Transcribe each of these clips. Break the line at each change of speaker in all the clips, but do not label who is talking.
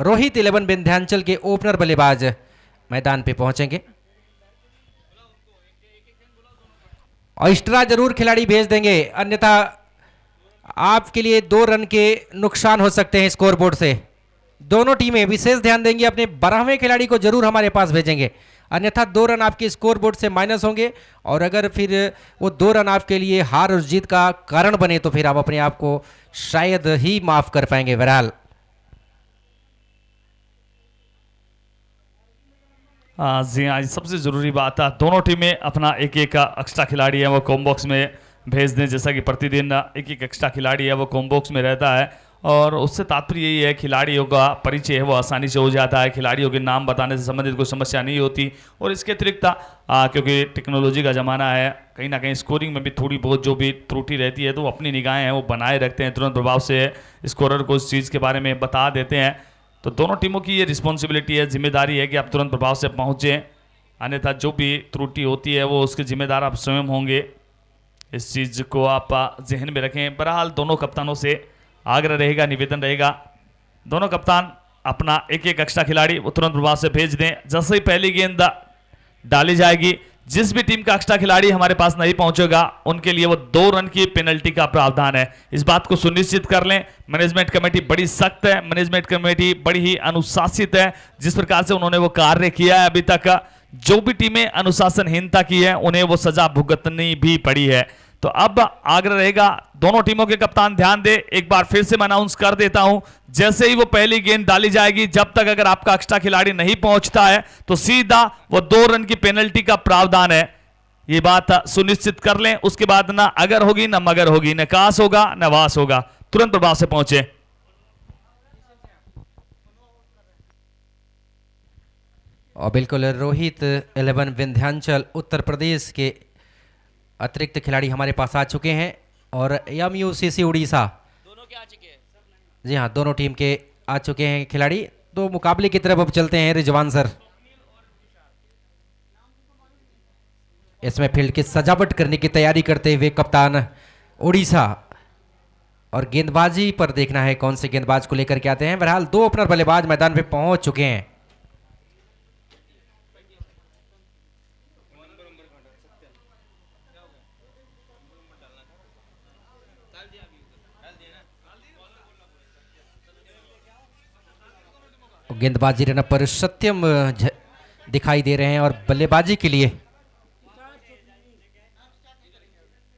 रोहित 11 विंध्याचल के ओपनर बल्लेबाज मैदान पे पहुंचेंगे। एक्स्ट्रा जरूर खिलाड़ी भेज देंगे, अन्यथा आपके लिए 2 रन के नुकसान हो सकते हैं स्कोरबोर्ड से। दोनों टीमें विशेष ध्यान देंगी, अपने 12वें खिलाड़ी को जरूर हमारे पास भेजेंगे, अन्यथा 2 रन आपके स्कोरबोर्ड से माइनस होंगे। और अगर फिर वो 2 रन आपके लिए हार और जीत का कारण बने तो फिर आप अपने आप को शायद ही माफ कर पाएंगे। बहरहाल
जी हाँ, सबसे ज़रूरी बात है दोनों टीमें अपना एक एक एक्स्ट्रा खिलाड़ी है वो कॉम बॉक्स में भेज दें। जैसा कि प्रतिदिन एक एक एक्स्ट्रा खिलाड़ी है वो कॉम बॉक्स में रहता है, और उससे तात्पर्य यही है खिलाड़ियों का परिचय है वो आसानी से हो जाता है, खिलाड़ियों के नाम बताने से संबंधित कोई समस्या नहीं होती। और इसके अतिरिक्त क्योंकि टेक्नोलॉजी का ज़माना है, कहीं ना कहीं स्कोरिंग में भी थोड़ी बहुत जो भी त्रुटि रहती है तो अपनी निगाहें हैं वो बनाए रखते हैं, तुरंत प्रभाव से स्कोरर को इस चीज़ के बारे में बता देते हैं। तो दोनों टीमों की ये रिस्पॉन्सिबिलिटी है, जिम्मेदारी है कि आप तुरंत प्रभाव से पहुँचें, अन्यथा जो भी त्रुटि होती है वो उसके जिम्मेदार आप स्वयं होंगे। इस चीज़ को आप जहन में रखें। बहरहाल दोनों कप्तानों से आग्रह रहेगा, निवेदन रहेगा, दोनों कप्तान अपना एक एक एक्स्ट्रा खिलाड़ी वो तुरंत प्रभाव से भेज दें। जैसे ही पहली गेंद डाली जाएगी, जिस भी टीम का एक्स्ट्रा खिलाड़ी हमारे पास नहीं पहुंचेगा उनके लिए वो 2 रन की पेनल्टी का प्रावधान है। इस बात को सुनिश्चित कर लें। मैनेजमेंट कमेटी बड़ी सख्त है, मैनेजमेंट कमेटी बड़ी ही अनुशासित है। जिस प्रकार से उन्होंने वो कार्य किया है अभी तक, जो भी टीमें अनुशासनहीनता की है उन्हें वो सजा भुगतनी भी पड़ी है। तो अब आग्रह रहेगा दोनों टीमों के कप्तान ध्यान दे। एक बार फिर से मैं अनाउंस कर देता हूं, जैसे ही वो पहली गेंद डाली जाएगी, जब तक अगर आपका एक्स्ट्रा खिलाड़ी नहीं पहुंचता है तो सीधा वो 2 रन की पेनल्टी का प्रावधान है। ये बात सुनिश्चित कर लें। उसके बाद ना अगर होगी ना मगर होगी, न कास होगा न वास होगा, तुरंत प्रभाव से पहुंचे।
और बिल्कुल रोहित 11 विंध्याचल उत्तर प्रदेश के अतिरिक्त खिलाड़ी हमारे पास आ चुके हैं, और MUCC उड़ीसा
दोनों के आ चुके हैं।
जी हाँ, दोनों टीम के आ चुके हैं खिलाड़ी। तो मुकाबले की तरफ अब चलते हैं रिजवान सर। इसमें फील्ड की सजावट करने की तैयारी करते हुए कप्तान उड़ीसा, और गेंदबाजी पर देखना है कौन से गेंदबाज को लेकर के आते हैं। बहरहाल 2 ओपनर बल्लेबाज मैदान पे पहुंच चुके हैं। गेंदबाजी रन पर सत्यम दिखाई दे रहे हैं, और बल्लेबाजी के लिए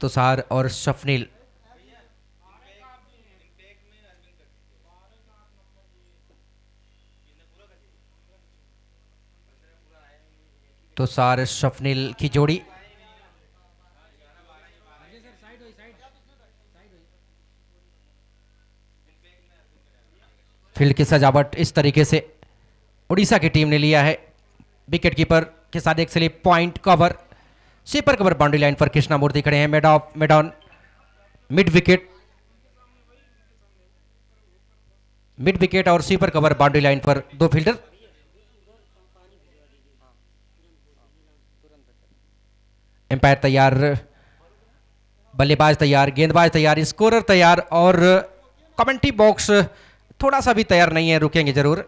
तुषार और स्वप्निल। तुषार स्वप्निल की जोड़ी। फील्ड की सजावट इस तरीके से उड़ीसा की टीम ने लिया है। विकेट कीपर के साथ एक slip point cover, sweeper cover boundary line पर कृष्णामूर्ति खड़े हैं। मिड ऑन मिड विकेट और स्वीपर कवर बाउंड्री लाइन पर 2 फील्डर। एम्पायर तैयार, बल्लेबाज तैयार, गेंदबाज तैयार, स्कोरर तैयार, और कमेंट्री बॉक्स थोड़ा सा भी तैयार नहीं है, रुकेंगे जरूर।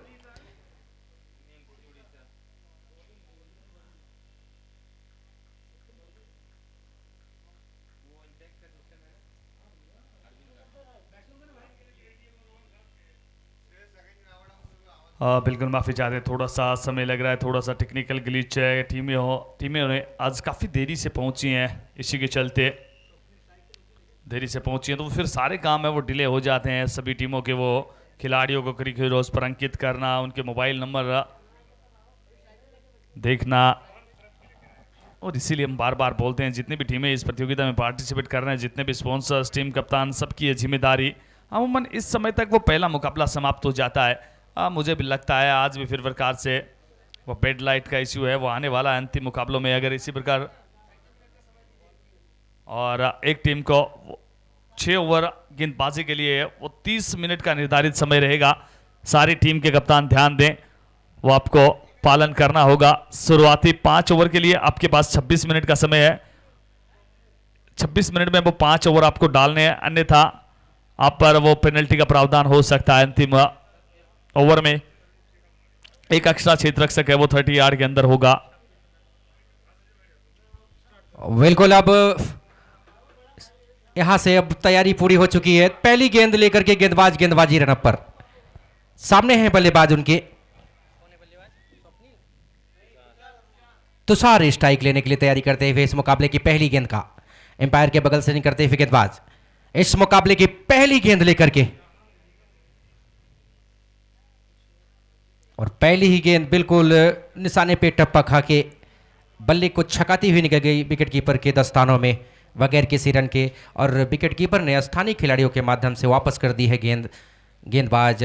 बिल्कुल माफ़ी चाहते हैं, थोड़ा सा समय लग रहा है, थोड़ा सा टेक्निकल ग्लिच है। टीमें आज काफ़ी देरी से पहुंची हैं, इसी के चलते देरी से पहुंची हैं तो फिर सारे काम है वो डिले हो जाते हैं। सभी टीमों के वो खिलाड़ियों को क्रिकेट हीरोज पर अंकित करना, उनके मोबाइल नंबर देखना, और इसीलिए हम बार बार बोलते हैं जितनी भी टीमें इस प्रतियोगिता में पार्टिसिपेट कर रहे हैं, जितने भी स्पॉन्सर्स, टीम कप्तान, सबकी ये जिम्मेदारी। अमूमन इस समय तक वो पहला मुकाबला समाप्त हो जाता है। मुझे भी लगता है आज भी फिर प्रकार से वो बेड लाइट का इश्यू है वो आने वाला है अंतिम मुकाबलों में अगर इसी प्रकार। और एक टीम को 6 ओवर गेंदबाजी के लिए वो 30 मिनट का निर्धारित समय रहेगा। सारी टीम के कप्तान ध्यान दें, वो आपको पालन करना होगा। शुरुआती 5 ओवर के लिए आपके पास 26 मिनट का समय है। 26 मिनट में वो 5 ओवर आपको डालने हैं, अन्यथा आप पर वो पेनल्टी का प्रावधान हो सकता है अंतिम ओवर में। एक एक्स्ट्रा क्षेत्ररक्षक है वो 30 यार्ड के अंदर होगा।
बिल्कुल, अब यहां से अब तैयारी पूरी हो चुकी है। पहली गेंद लेकर के गेंदबाजी रन अप पर। सामने है बल्लेबाज उनके तुषार, स्ट्राइक लेने के लिए तैयारी करते हुए इस मुकाबले की पहली गेंद का एम्पायर के बगल से निकलते हुए गेंदबाज इस मुकाबले की पहली गेंद लेकर के, और पहली ही गेंद बिल्कुल निशाने पे टप्पा खा के बल्ले को छकाती हुई निकल गई विकेट कीपर के दस्तानों में बगैर किसी रन के, और विकेट कीपर ने स्थानीय खिलाड़ियों के माध्यम से वापस कर दी है गेंद गेंदबाज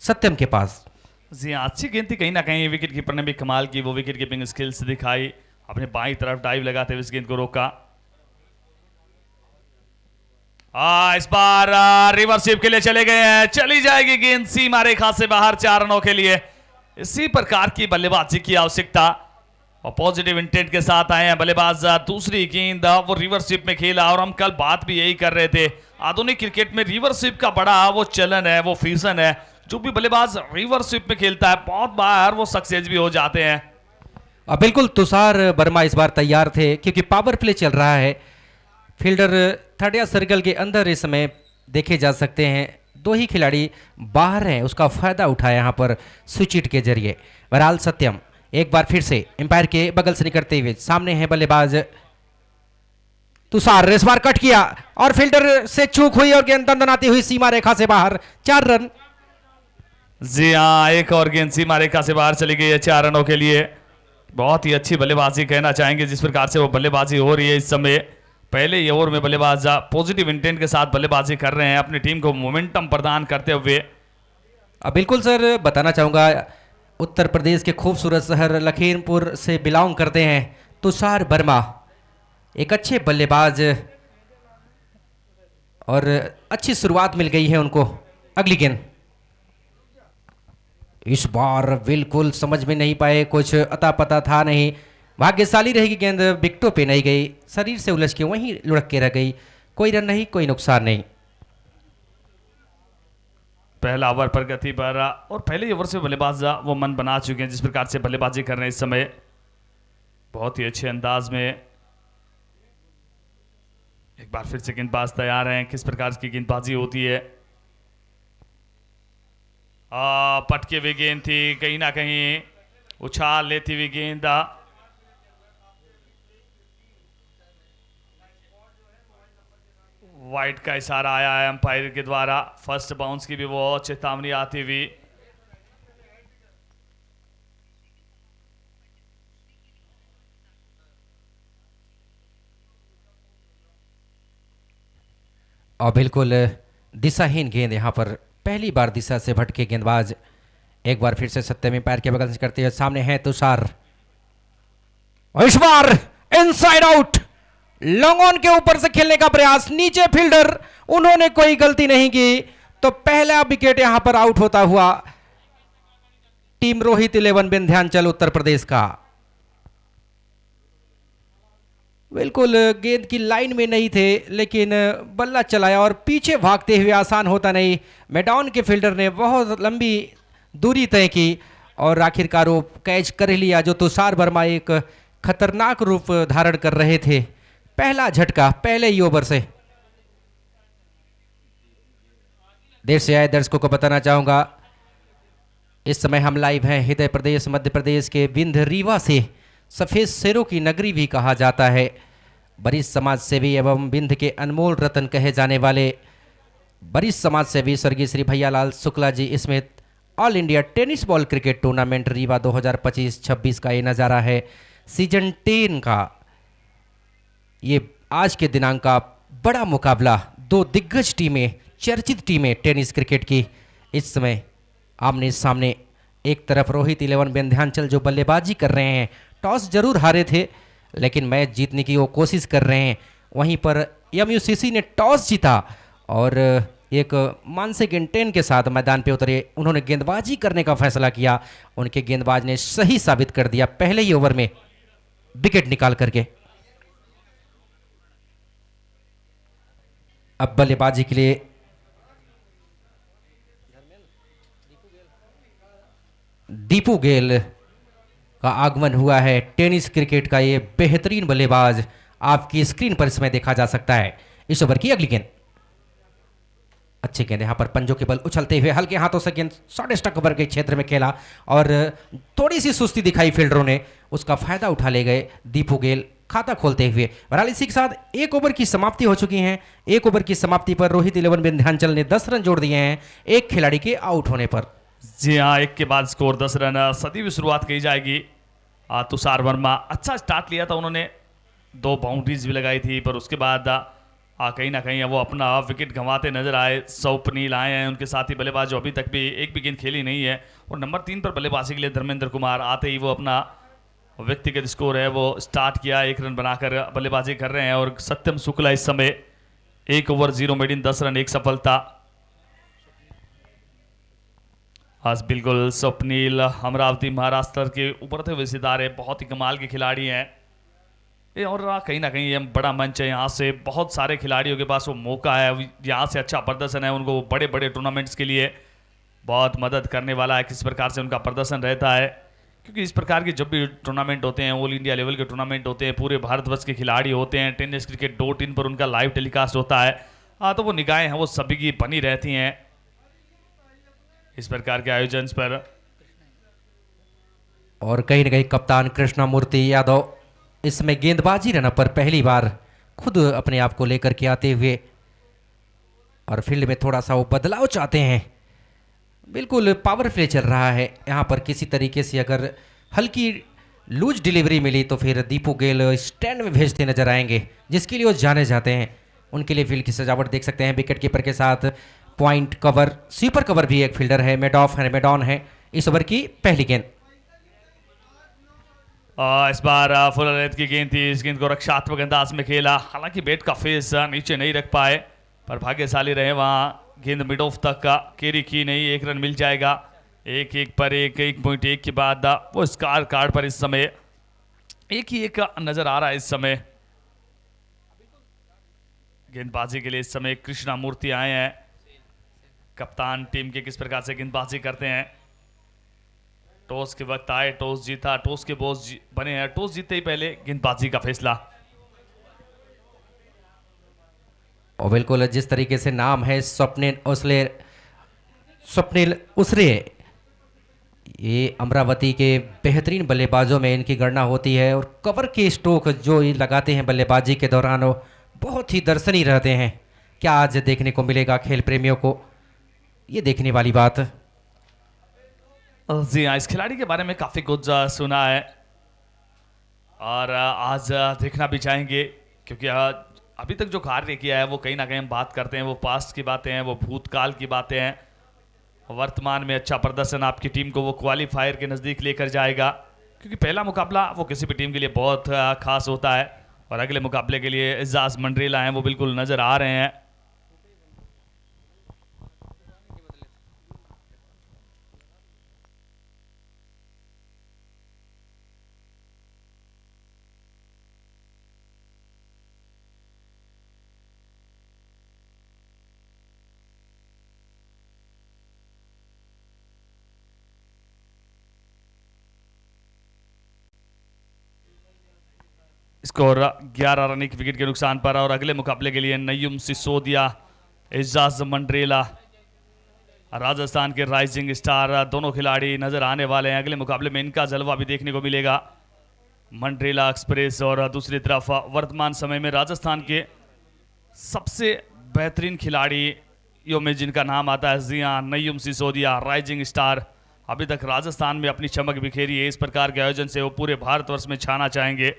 सत्यम के पास।
जी हाँ, अच्छी गेंद थी। कहीं ना कहीं विकेट कीपर ने भी कमाल की वो विकेट कीपिंग स्किल्स दिखाई, अपने बाईं तरफ डाइव लगाते हुए इस गेंद को रोका। इस बार रिवर्सिप के लिए चले गए हैं, चली जाएगी गेंद सीमा रेखा से बाहर 4 रनों के लिए। इसी प्रकार की बल्लेबाजी की आवश्यकता और पॉजिटिव इंटेंट के साथ आए हैं बल्लेबाज। दूसरी गेंद वो रिवर्सिप में खेला, और हम कल बात भी यही कर रहे थे, आधुनिक क्रिकेट में रिवर्सिप का बड़ा वो चलन है, वो फीसन है। जो भी बल्लेबाज रिवर्सिप में खेलता है बहुत बार वो सक्सेस भी हो जाते हैं।
बिल्कुल, तुषार वर्मा इस बार तैयार थे क्योंकि पावर प्ले चल रहा है। फील्डर थर्ड सर्कल के अंदर इस समय देखे जा सकते हैं, 2 ही खिलाड़ी बाहर हैं, उसका फायदा उठाया यहां पर स्विच के जरिए। बहरहाल सत्यम एक बार फिर से एम्पायर के बगल से निकलते हुए सामने है बल्लेबाज तुषार, इस बार कट किया और फील्डर से चूक हुई और गेंद दंदनाती हुई सीमा रेखा से बाहर, 4 रन।
जी हाँ, एक और गेंद सीमा रेखा से बाहर चली गई है 4 रनों के लिए। बहुत ही अच्छी बल्लेबाजी कहना चाहेंगे जिस प्रकार से वो बल्लेबाजी हो रही है इस समय। पहले ही ओवर में बल्लेबाज पॉजिटिव इंटेंट के साथ बल्लेबाजी कर रहे हैं, अपनी टीम को मोमेंटम प्रदान करते हुए।
बिल्कुल सर, बताना चाहूंगा उत्तर प्रदेश के खूबसूरत शहर लखीमपुर से बिलोंग करते हैं तुषार वर्मा, एक अच्छे बल्लेबाज, और अच्छी शुरुआत मिल गई है उनको। अगली गेंद इस बार बिल्कुल समझ में नहीं पाए, कुछ अता पता था नहीं, भाग्यशाली रहेगी गेंद विकेटों पे नहीं गई, शरीर से उलझ के वहीं लुढ़क के रह गई। कोई रन नहीं, कोई नुकसान नहीं।
पहला ओवर प्रगति पर, और पहले ओवर से बल्लेबाज वो मन बना चुके हैं जिस प्रकार से बल्लेबाजी कर रहे हैं इस समय, बहुत ही अच्छे अंदाज में। एक बार फिर से गेंदबाज तैयार हैं, किस प्रकार की गेंदबाजी होती है। पटके हुई गेंद थी, कहीं ना कहीं उछाल लेती हुई गेंद। वाइड का इशारा आया है अंपायर के द्वारा, फर्स्ट बाउंस की भी वो चेतावनी आती हुई।
और बिल्कुल दिशाहीन गेंद, यहां पर पहली बार दिशा से भटके गेंदबाज। एक बार फिर से सत्यम पैर के बगल से करते हुए सामने है तुषार, और इस बार इनसाइड आउट, लॉन्ग ऑन के ऊपर से खेलने का प्रयास, नीचे फील्डर, उन्होंने कोई गलती नहीं की, तो पहला विकेट यहां पर आउट होता हुआ टीम रोहित 11 विंध्याचल उत्तर प्रदेश का। बिल्कुल गेंद की लाइन में नहीं थे, लेकिन बल्ला चलाया और पीछे भागते हुए आसान होता नहीं, मैदान के फील्डर ने बहुत लंबी दूरी तय की और आखिरकार वो कैच कर लिया, जो तुषार वर्मा एक खतरनाक रूप धारण कर रहे थे। पहला झटका पहले ही ओवर से। देर से आए दर्शकों को बताना चाहूंगा, इस समय हम लाइव हैं हृदय प्रदेश मध्य प्रदेश के विंध रीवा से, सफेद शेरों की नगरी भी कहा जाता है। वरिष्ठ समाज सेवी एवं विंध्य के अनमोल रत्न कहे जाने वाले वरिष्ठ समाज सेवी स्वर्गीय श्री भैयालाल शुक्ला जी समेत all India tennis ball cricket tournament Rewa 2025-26 का ये नज़ारा है, सीजन 10 का। ये आज के दिनांक का बड़ा मुकाबला, 2 दिग्गज टीमें, चर्चित टीमें टेनिस क्रिकेट की इस समय आमने सामने। एक तरफ रोहित 11 विंध्याचल जो बल्लेबाजी कर रहे हैं, टॉस जरूर हारे थे लेकिन मैच जीतने की वो कोशिश कर रहे हैं। वहीं पर MUCC ने टॉस जीता और एक मानसिक इंटेंट के साथ मैदान पे उतरे, उन्होंने गेंदबाजी करने का फैसला किया। उनके गेंदबाज ने सही साबित कर दिया, पहले ही ओवर में विकेट निकाल करके। अब बल्लेबाजी के लिए दीपू गेल का आगमन हुआ है। टेनिस क्रिकेट का ये बेहतरीन बल्लेबाज आपकी स्क्रीन पर इसमें देखा जा सकता है। इस ओवर की अगली गेंद, अच्छी गेंद यहाँ पर पंजों के बल उछलते हुए हल्के हाथों से गेंद शॉर्ट स्टक ओवर के क्षेत्र में खेला और थोड़ी सी सुस्ती दिखाई फील्डरों ने, उसका फायदा उठा ले गए दीपू गेल खाता खोलते हुए। बहरहाल इसी के साथ एक ओवर की समाप्ति हो चुकी है। एक ओवर की समाप्ति पर रोहित 11 विंध्याचल ने 10 रन जोड़ दिए हैं एक खिलाड़ी के आउट होने पर।
जी हाँ, एक के बाद स्कोर 10 रन। सदी भी शुरुआत की जाएगी। तुषार वर्मा अच्छा स्टार्ट लिया था उन्होंने, 2 बाउंड्रीज भी लगाई थी, पर उसके बाद कहीं ना कहीं वो अपना विकेट गंवाते नजर आए। स्वप्नील आए हैं उनके साथी बल्लेबाज जो अभी तक भी एक भी गेंद खेली नहीं है। और नंबर 3 पर बल्लेबाजी के लिए धर्मेंद्र कुमार आते ही वो अपना व्यक्तिगत स्कोर है वो स्टार्ट किया, 1 रन बनाकर बल्लेबाजी कर रहे हैं। और सत्यम शुक्ला इस समय 1 ओवर 0 मेडिन 10 रन 1 सफलता। आज बिल्कुल स्वप्नील अमरावती महाराष्ट्र के उभरते हुए सितारे, बहुत ही कमाल के खिलाड़ी हैं ये। और कहीं ना कहीं ये बड़ा मंच है, यहाँ से बहुत सारे खिलाड़ियों के पास वो मौका है, यहाँ से अच्छा प्रदर्शन है, उनको बड़े बड़े टूर्नामेंट्स के लिए बहुत मदद करने वाला है किस प्रकार से उनका प्रदर्शन रहता है। क्योंकि इस प्रकार के जब भी टूर्नामेंट होते हैं, ऑल इंडिया लेवल के टूर्नामेंट होते हैं, पूरे भारतवर्ष के खिलाड़ी होते हैं, टेनिस क्रिकेट .in पर उनका लाइव टेलीकास्ट होता है। तो वो निगाहें हैं वो सभी की बनी रहती हैं इस प्रकार के आयोजन पर।
और कहीं ना कहीं कप्तान कृष्णमूर्ति यादव इसमें गेंदबाजी रन पर पहली बार खुद अपने आप को लेकर के आते हुए और फील्ड में थोड़ा सा वो बदलाव चाहते हैं। बिल्कुल पावर प्ले चल रहा है यहाँ पर। किसी तरीके से अगर हल्की लूज डिलीवरी मिली तो फिर दीपू गेल स्टैंड में भेजते नजर आएंगे, जिसके लिए वो जाने जाते हैं। उनके लिए फील्ड की सजावट देख सकते हैं, विकेट कीपर के साथ पॉइंट कवर, स्वीपर कवर भी एक फील्डर है, मेडॉन है। इस ओवर की पहली गेंद,
इस बार फुल लेंथ की गेंद थी, इस गेंद को रक्षात्मक अंदाज में खेला, हालांकि बैट का फेस नीचे नहीं रख पाए, पर भाग्यशाली रहे वहां, गेंद मिड ऑफ तक का कैरी की नहीं। 1 रन मिल जाएगा। 1-1 पर 1.1 के बाद वो स्कार कार्ड पर इस समय 1 नजर आ रहा है। इस समय गेंदबाजी के लिए इस समय कृष्णमूर्ति आए हैं। कप्तान टीम के किस प्रकार से गेंदबाजी करते हैं। टॉस के वक्त आए, टॉस जीता, टॉस के बॉस बने हैं, टॉस जीतते ही पहले गेंदबाजी का फैसला।
और बिल्कुल जिस तरीके से नाम है स्वप्निल उसरे, ये अमरावती के बेहतरीन बल्लेबाजों में इनकी गणना होती है। और कवर के स्ट्रोक जो ये लगाते हैं बल्लेबाजी के दौरान वो बहुत ही दर्शनीय रहते हैं। क्या आज देखने को मिलेगा खेल प्रेमियों को, ये देखने वाली बात।
जी हाँ, इस खिलाड़ी के बारे में काफ़ी कुछ सुना है और आज देखना भी चाहेंगे, क्योंकि अभी तक जो कार्य किया है वो कहीं ना कहीं हम बात करते हैं, वो पास्ट की बातें हैं, वो भूतकाल की बातें हैं। वर्तमान में अच्छा प्रदर्शन आपकी टीम को वो क्वालिफायर के नज़दीक लेकर जाएगा, क्योंकि पहला मुकाबला वो किसी भी टीम के लिए बहुत खास होता है। और अगले मुकाबले के लिए एजाज मंडरेला हैं, वो बिल्कुल नज़र आ रहे हैं। स्कोर 11 रन 1 विकेट के नुकसान पर। और अगले मुकाबले के लिए नय्युम सिसोदिया, एजाज मंडरेला, राजस्थान के राइजिंग स्टार, दोनों खिलाड़ी नजर आने वाले हैं। अगले मुकाबले में इनका जलवा भी देखने को मिलेगा। मंडरेला एक्सप्रेस और दूसरी तरफ वर्तमान समय में राजस्थान के सबसे बेहतरीन खिलाड़ियों में जिनका नाम आता है जिया नय्युम सिसोदिया, राइजिंग स्टार, अभी तक राजस्थान में अपनी चमक बिखेरी है। इस प्रकार के आयोजन से वो पूरे भारतवर्ष में छाना चाहेंगे।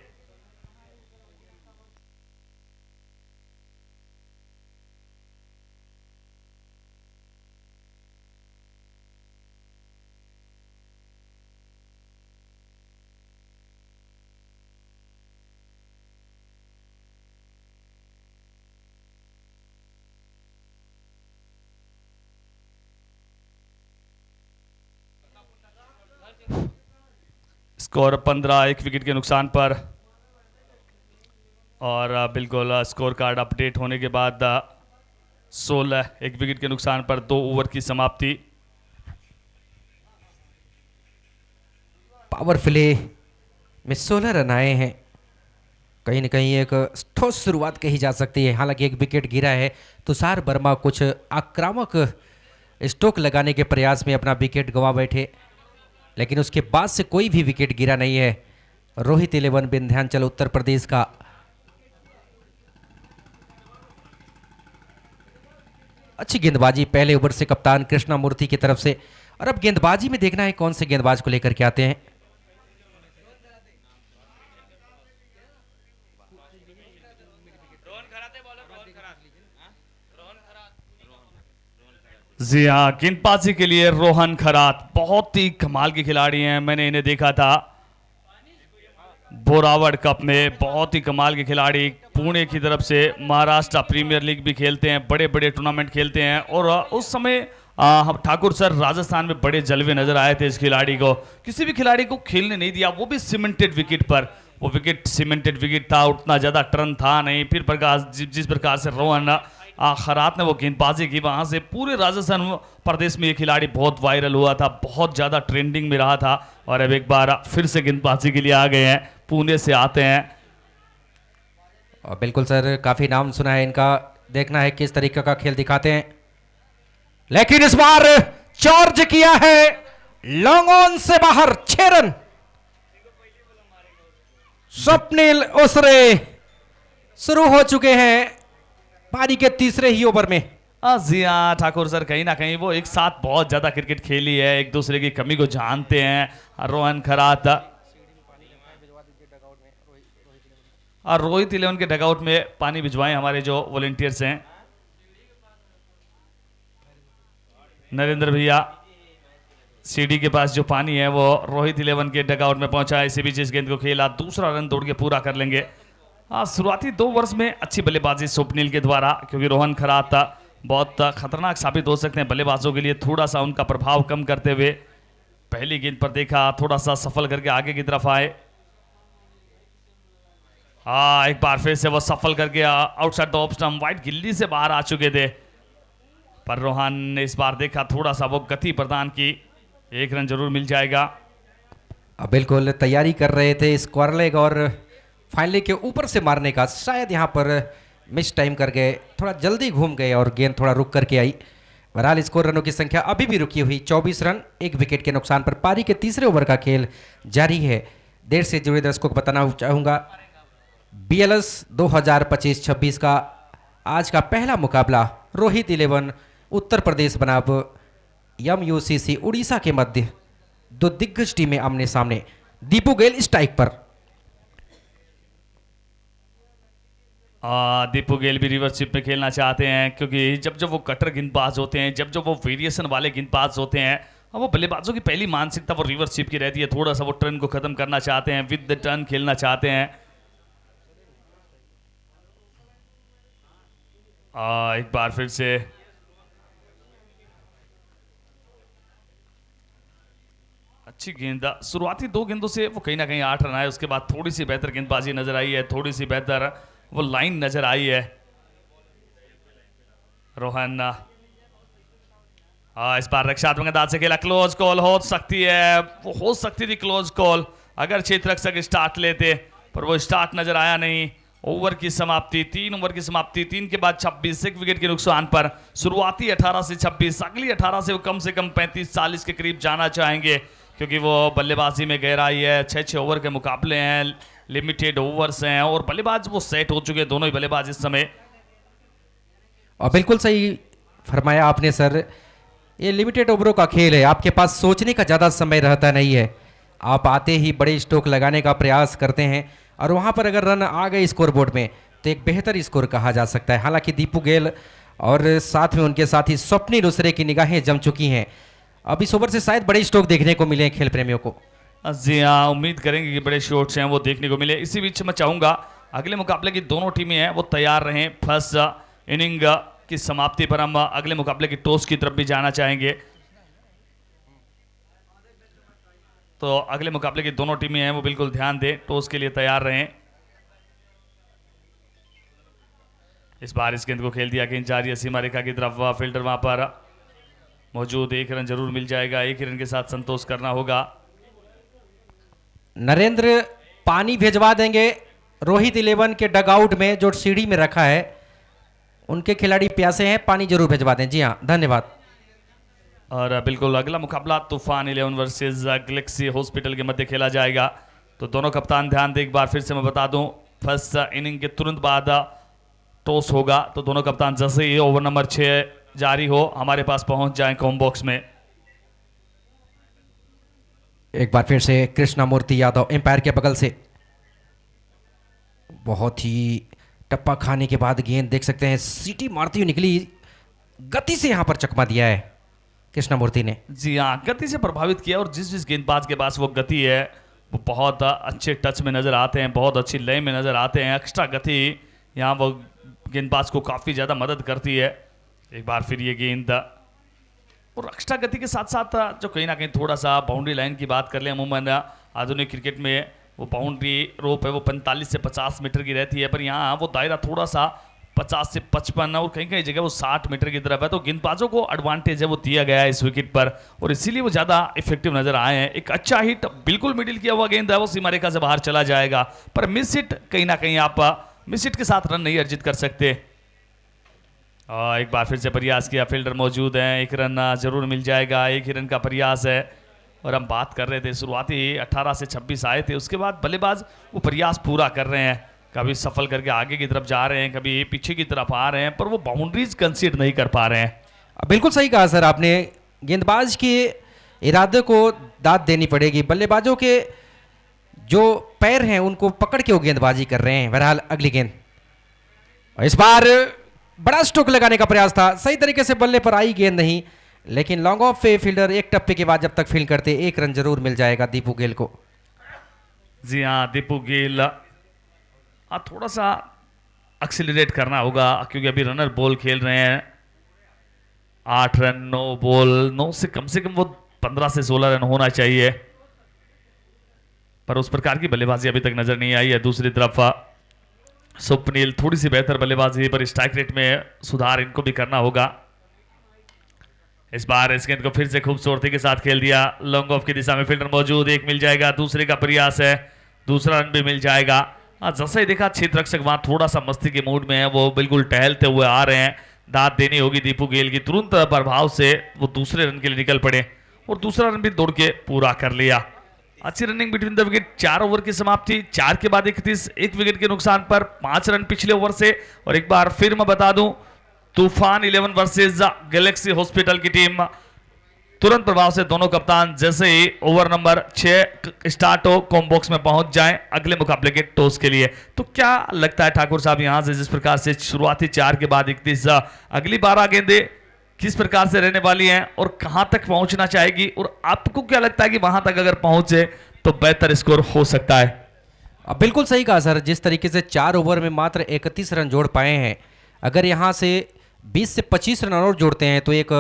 स्कोर 15 1 विकेट के नुकसान पर। और बिल्कुल स्कोर कार्ड अपडेट होने के बाद 16 1 विकेट के नुकसान पर 2 ओवर की समाप्ति।
पावर प्ले में 16 रन आए हैं। कहीं न कहीं एक ठोस शुरुआत कही जा सकती है। हालांकि एक विकेट गिरा है, तुषार वर्मा कुछ आक्रामक स्ट्रोक लगाने के प्रयास में अपना विकेट गंवा बैठे, लेकिन उसके बाद से कोई भी विकेट गिरा नहीं है। रोहित 11 विंध्याचल उत्तर प्रदेश का। अच्छी गेंदबाजी पहले ओवर से कप्तान कृष्णा मूर्ति की तरफ से। और अब गेंदबाजी में देखना है कौन से गेंदबाज को लेकर के आते हैं।
जी हाँ, गेंदबाजी के लिए रोहन खरात बहुत ही कमाल के खिलाड़ी हैं। मैंने इन्हें देखा था बोरावड़ कप में, बहुत ही कमाल के खिलाड़ी। पुणे की तरफ से महाराष्ट्र प्रीमियर लीग भी खेलते हैं, बड़े बड़े टूर्नामेंट खेलते हैं। और उस समय हम ठाकुर सर राजस्थान में बड़े जलवे नजर आए थे इस खिलाड़ी को। किसी भी खिलाड़ी को खेलने नहीं दिया, वो भी सीमेंटेड विकेट पर। वो विकेट सीमेंटेड विकेट था, उतना ज़्यादा टर्न था नहीं। फिर प्रकार जिस प्रकार से रोहन खरात ने वो गेंदबाजी की, वहां से पूरे राजस्थान प्रदेश में ये खिलाड़ी बहुत वायरल हुआ था, बहुत ज़्यादा ट्रेंडिंग में रहा था। और अब एक बार फिर से गेंदबाजी के लिए आ गए हैं, पुणे से आते हैं।
और बिल्कुल सर, काफी नाम सुना है इनका, देखना है किस तरीके का खेल दिखाते हैं। लेकिन इस बार चार्ज किया है लॉन्ग ऑन से बाहर, 6 रन। स्वप्निल ओसरे शुरू हो चुके हैं पारी के तीसरे ही ओवर में।
जी हाँ ठाकुर सर, कहीं ना कहीं वो एक साथ बहुत ज्यादा क्रिकेट खेली है, एक दूसरे की कमी को जानते हैं। रोहन खरात और रोहित 11 के डगआउट में पानी भिजवाएं हमारे जो वॉलंटियर्स हैं। नरेंद्र भैया, सीडी के पास जो पानी है वो रोहित 11 के डगआउट में पहुंचा है। इसी बीच इस गेंद को खेला, दूसरा रन दौड़ के पूरा कर लेंगे। शुरुआती 2 ओवर्स में अच्छी बल्लेबाजी स्वप्निल के द्वारा, क्योंकि रोहन खरात बहुत खतरनाक साबित हो सकते हैं बल्लेबाजों के लिए। थोड़ा सा उनका प्रभाव कम करते हुए पहली गेंद पर देखा, थोड़ा सा सफल करके आगे की तरफ आए। एक बार फिर से वो सफल करके outside the off stump wide गिल्ली से बाहर आ चुके थे, पर रोहन ने इस बार देखा, थोड़ा सा वो गति प्रदान की। 1 रन जरूर मिल जाएगा।
बिल्कुल तैयारी कर रहे थे स्क्वायर लेग और फाइनली के ऊपर से मारने का, शायद यहाँ पर मिस टाइम कर गए, थोड़ा जल्दी घूम गए और गेंद थोड़ा रुक करके आई। बहरहाल स्कोर रनों की संख्या अभी भी रुकी हुई 24 रन, 1 विकेट के नुकसान पर पारी के तीसरे ओवर का खेल जारी है। देर से जुड़े दर्शकों को बताना चाहूँगा, BLS 2025-26 का आज का पहला मुकाबला रोहित 11 उत्तर प्रदेश बनाम MUCC उड़ीसा के मध्य 2 दिग्गज टीमें आमने सामने। दीपू गेल स्ट्राइक पर।
दीपू गेल भी रिवर्सशिप में खेलना चाहते हैं, क्योंकि जब जब वो कटर गेंदबाज होते हैं, जब जब वो वेरिएशन वाले गेंदबाज होते हैं, वो बल्लेबाजों की पहली मानसिकता वो रिवर्सशिप की रहती है। थोड़ा सा वो टर्न को खत्म करना चाहते हैं, विद द टर्न खेलना चाहते हैं। एक बार फिर से अच्छी गेंद, शुरुआती 2 गेंदों से वो कहीं ना कहीं 8 रन आए। उसके बाद थोड़ी सी बेहतर गेंदबाजी नजर आई है, थोड़ी सी बेहतर वो लाइन नजर आई है। रोहन इस बार रक्षात्मक अंदाज से खेला, क्लोज कॉल हो सकती है, वो हो सकती थी क्लोज कॉल अगर क्षेत्ररक्षक स्टार्ट लेते, पर वो स्टार्ट नजर आया नहीं। ओवर की समाप्ति, 3 ओवर की समाप्ति, 3 के बाद 26, 1 विकेट के नुकसान पर। शुरुआती 18 से 26, अगली 18 से वो कम 35-40 के करीब जाना चाहेंगे, क्योंकि वो बल्लेबाजी में गहराई है। 6-6 ओवर के मुकाबले हैं, लिमिटेड ओवर्स हैं और बल्लेबाज वो सेट हो चुके हैं, दोनों ही बल्लेबाज इस समय।
और बिल्कुल सही फरमाया आपने सर, ये लिमिटेड ओवरों का खेल है, आपके पास सोचने का ज़्यादा समय रहता नहीं है। आप आते ही बड़े स्ट्रोक लगाने का प्रयास करते हैं और वहाँ पर अगर रन आ गए स्कोर बोर्ड में तो एक बेहतर स्कोर कहा जा सकता है। हालांकि दीपू गेल और साथ में उनके साथी स्वप्निल ओसरे की निगाहें जम चुकी हैं। अब इस ओवर से शायद बड़े स्ट्रोक देखने को मिले खेल प्रेमियों को।
जी हाँ, उम्मीद करेंगे कि बड़े शॉट्स हैं वो देखने को मिले। इसी बीच मैं चाहूँगा अगले मुकाबले की दोनों टीमें हैं वो तैयार रहें। फर्स्ट इनिंग की समाप्ति पर हम अगले मुकाबले की टॉस की तरफ भी जाना चाहेंगे, तो अगले मुकाबले की दोनों टीमें हैं वो बिल्कुल ध्यान दें, टॉस के लिए तैयार रहें। इस बार इस गेंद को खेल दिया, गेंद जा रही है सीमा रेखा की तरफ, फील्डर वहां पर मौजूद, 1 रन जरूर मिल जाएगा, 1 ही रन के साथ संतोष करना होगा।
नरेंद्र पानी भिजवा देंगे रोहित 11 के डगआउट में जो सीढ़ी में रखा है। उनके खिलाड़ी प्यासे हैं, पानी जरूर भिजवा दें। जी हाँ, धन्यवाद।
और बिल्कुल अगला मुकाबला तूफान 11 वर्सेस गैलेक्सी हॉस्पिटल के मध्य खेला जाएगा। तो दोनों कप्तान ध्यान दें, एक बार फिर से मैं बता दूं, फर्स्ट इनिंग के तुरंत बाद टॉस होगा। तो दोनों कप्तान जैसे ही ओवर नंबर 6 जारी हो हमारे पास पहुंच जाएं कॉम बॉक्स में।
एक बार फिर से कृष्णा मूर्ति यादव एम्पायर के बगल से बहुत ही टप्पा खाने के बाद गेंद देख सकते हैं सीटी मारती हुई निकली, गति से यहां पर चकमा दिया है कृष्णा मूर्ति ने।
जी हाँ, गति से प्रभावित किया और जिस गेंदबाज के पास वो गति है वो बहुत अच्छे टच में नजर आते हैं, बहुत अच्छी लय में नजर आते हैं। एक्स्ट्रा गति यहाँ वो गेंदबाज को काफी ज्यादा मदद करती है। एक बार फिर ये गेंद और एक्स्ट्रा गति के साथ साथ जो कहीं ना कहीं थोड़ा सा बाउंड्री लाइन की बात कर लें, अमूमन आधुनिक क्रिकेट में वो बाउंड्री रोप है वो 45 से 50 मीटर की रहती है, पर यहाँ वो दायरा थोड़ा सा 50 से 55 और कहीं कहीं जगह वो 60 मीटर की तरफ है। तो गेंदबाजों को एडवांटेज है वो दिया गया है इस विकेट पर और इसीलिए वो ज़्यादा इफेक्टिव नजर आए हैं। एक अच्छा हिट बिल्कुल मिडिल किया हुआ गेंद है, वो सीमा रेखा से बाहर चला जाएगा, पर मिस हिट कहीं ना कहीं आप मिस हिट के साथ रन नहीं अर्जित कर सकते। एक बार फिर से प्रयास किया, फील्डर मौजूद हैं, एक रन जरूर मिल जाएगा, एक ही रन का प्रयास है। और हम बात कर रहे थे शुरुआती 18 से 26 आए थे, उसके बाद बल्लेबाज वो प्रयास पूरा कर रहे हैं, कभी सफल करके आगे की तरफ जा रहे हैं, कभी पीछे की तरफ आ रहे हैं, पर वो बाउंड्रीज कंसीड नहीं कर पा रहे हैं।
बिल्कुल सही कहा सर आपने, गेंदबाज के इरादे को दाद देनी पड़ेगी। बल्लेबाजों के जो पैर हैं उनको पकड़ के वो गेंदबाजी कर रहे हैं। बहरहाल अगली गेंद, और इस बार बड़ा स्ट्रोक लगाने का प्रयास था, सही तरीके से बल्ले पर आई गेंद नहीं, लेकिन लॉन्ग ऑफ पे फील्डर एक टप्पे के बाद जब तक फील्ड करते एक रन जरूर मिल जाएगा दीपू गेल को।
जी हाँ, दीपू गेल थोड़ा सा एक्सिलरेट करना होगा क्योंकि अभी रनर बॉल खेल रहे हैं। 8 रन 9 बॉल, 9 से कम वो 15 से 16 रन होना चाहिए, पर उस प्रकार की बल्लेबाजी अभी तक नजर नहीं आई है। दूसरी तरफ स्वप्निल थोड़ी सी बेहतर बल्लेबाजी, पर स्ट्राइक रेट में सुधार इनको भी करना होगा। इस बार इस गेंद को फिर से खूबसूरती के साथ खेल दिया, लॉन्ग ऑफ की दिशा में फील्डर मौजूद, एक मिल जाएगा, दूसरे का प्रयास है, दूसरा रन भी मिल जाएगा। जैसा ही देखा क्षेत्र रक्षक वहां थोड़ा सा मस्ती के मूड में है, वो बिल्कुल टहलते हुए आ रहे हैं, दाद देनी होगी दीपू गेल की। तुरंत प्रभाव से वो दूसरे रन के लिए निकल पड़े और दूसरा रन भी दौड़ के पूरा कर लिया। अच्छी running between the wicket. 4 over की समाप्ति, 4 के बाद 31, 1 विकेट के नुकसान पर 5 रन पिछले ओवर से। और एक बार फिर मैं बता दूं, तूफान 11 वर्सेस गैलेक्सी हॉस्पिटल की टीम तुरंत प्रभाव से दोनों कप्तान जैसे ही ओवर नंबर 6 स्टार्ट हो कॉम बॉक्स में पहुंच जाएं अगले मुकाबले के टॉस के लिए। तो क्या लगता है ठाकुर साहब, यहां से जिस प्रकार से शुरुआती 4 के बाद 31, अगली 12 गेंदें किस प्रकार से रहने वाली हैं और कहां तक पहुंचना चाहेगी, और आपको क्या लगता है कि वहां तक अगर पहुंचे तो बेहतर स्कोर हो सकता है?
बिल्कुल सही कहा सर, जिस तरीके से 4 ओवर में मात्र 31 रन जोड़ पाए हैं, अगर यहां से 20 से 25 रन और जोड़ते हैं तो एक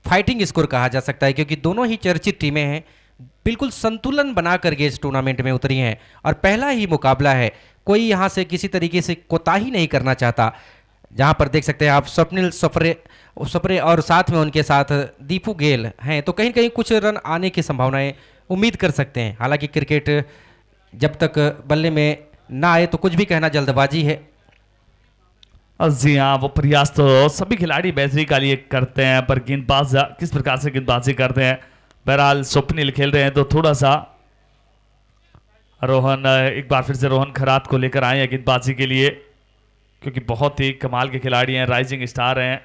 फाइटिंग स्कोर कहा जा सकता है, क्योंकि दोनों ही चर्चित टीमें हैं, बिल्कुल संतुलन बना करके इस टूर्नामेंट में उतरी हैं और पहला ही मुकाबला है, कोई यहाँ से किसी तरीके से कोताही नहीं करना चाहता। जहाँ पर देख सकते हैं आप स्वप्निल सफरे और साथ में उनके साथ दीपू गेल हैं, तो कहीं कहीं कुछ रन आने की संभावनाएं उम्मीद कर सकते हैं। हालांकि क्रिकेट जब तक बल्ले में ना आए तो कुछ भी कहना जल्दबाजी है।
जी हाँ, वो प्रयास तो सभी खिलाड़ी बेहतरी का लिए करते हैं, पर गेंदबाज किस प्रकार से गेंदबाजी करते हैं। बहरहाल स्वप्निल खेल रहे हैं तो थोड़ा सा रोहन, एक बार फिर से रोहन खरात को लेकर आए हैं गेंदबाजी के लिए, क्योंकि बहुत ही कमाल के खिलाड़ी हैं, राइजिंग स्टार हैं।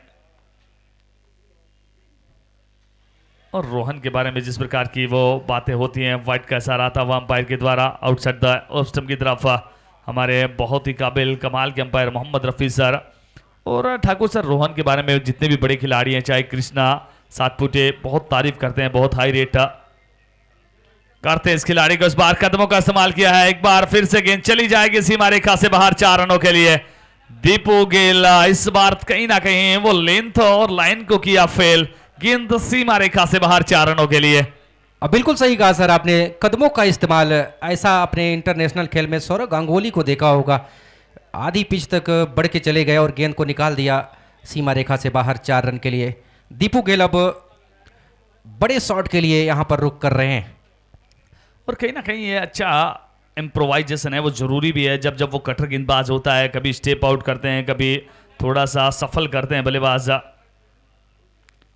और रोहन के बारे में जिस प्रकार की वो बातें होती हैं, वाइट का इशारा था वो अंपायर के द्वारा आउटसाइड द ऑफ स्टंप की तरफ, हमारे बहुत ही काबिल कमाल के अंपायर मोहम्मद रफ़ी सर और ठाकुर सर रोहन के बारे में जितने भी बड़े खिलाड़ी हैं, चाहे कृष्णा सातपुटे, बहुत तारीफ करते हैं, बहुत हाई रेट करते हैं इस खिलाड़ी को। इस बार कदमों का इस्तेमाल किया है, एक बार फिर से गेंद चली जाएगी सीमा रेखा से बाहर 4 रनों के लिए। दीपू गेल इस बार कहीं ना कहीं वो लेंथ और लाइन को किया फेल, गेंद सीमा रेखा से बाहर 4 रनों के लिए।
अब बिल्कुल सही कहा सर आपने, कदमों का इस्तेमाल, ऐसा अपने इंटरनेशनल खेल में सौरव गांगुली को देखा होगा, आधी पिच तक बढ़ के चले गए और गेंद को निकाल दिया सीमा रेखा से बाहर 4 रन के लिए। दीपू गेल अब बड़े शॉट के लिए यहां पर रुक कर रहे हैं
और कहीं ना कहीं ये अच्छा इम्प्रोवाइजेशन है, वो जरूरी भी है। जब जब वो कटर गेंदबाज होता है, कभी स्टेप आउट करते हैं, कभी थोड़ा सा सफल करते हैं बल्लेबाज।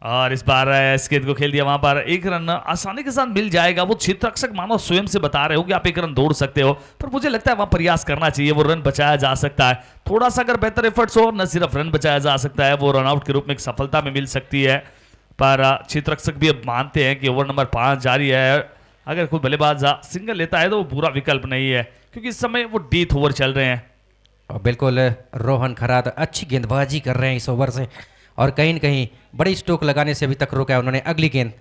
और इस बार इस गेंद को खेल दिया, वहां पर एक रन आसानी के साथ मिल जाएगा। वो क्षेत्ररक्षक मानो स्वयं से बता रहे हो कि आप एक रन दौड़ सकते हो, पर मुझे लगता है वहां प्रयास करना चाहिए, वो रन बचाया जा सकता है। थोड़ा सा अगर बेहतर एफर्ट्स हो, न सिर्फ रन बचाया जा सकता है, वो रनआउट के रूप में एक सफलता में मिल सकती है। पर क्षेत्ररक्षक भी अब मानते हैं कि ओवर नंबर 5 जारी है, अगर कोई बल्लेबाज सिंगल लेता है तो वो बुरा विकल्प नहीं है, क्योंकि इस समय वो डेथ ओवर चल रहे हैं।
और बिल्कुल रोहन खरात अच्छी गेंदबाजी कर रहे हैं इस ओवर से, और कहीं न कहीं बड़ी स्ट्रोक लगाने से अभी तक रोका है उन्होंने। अगली गेंद,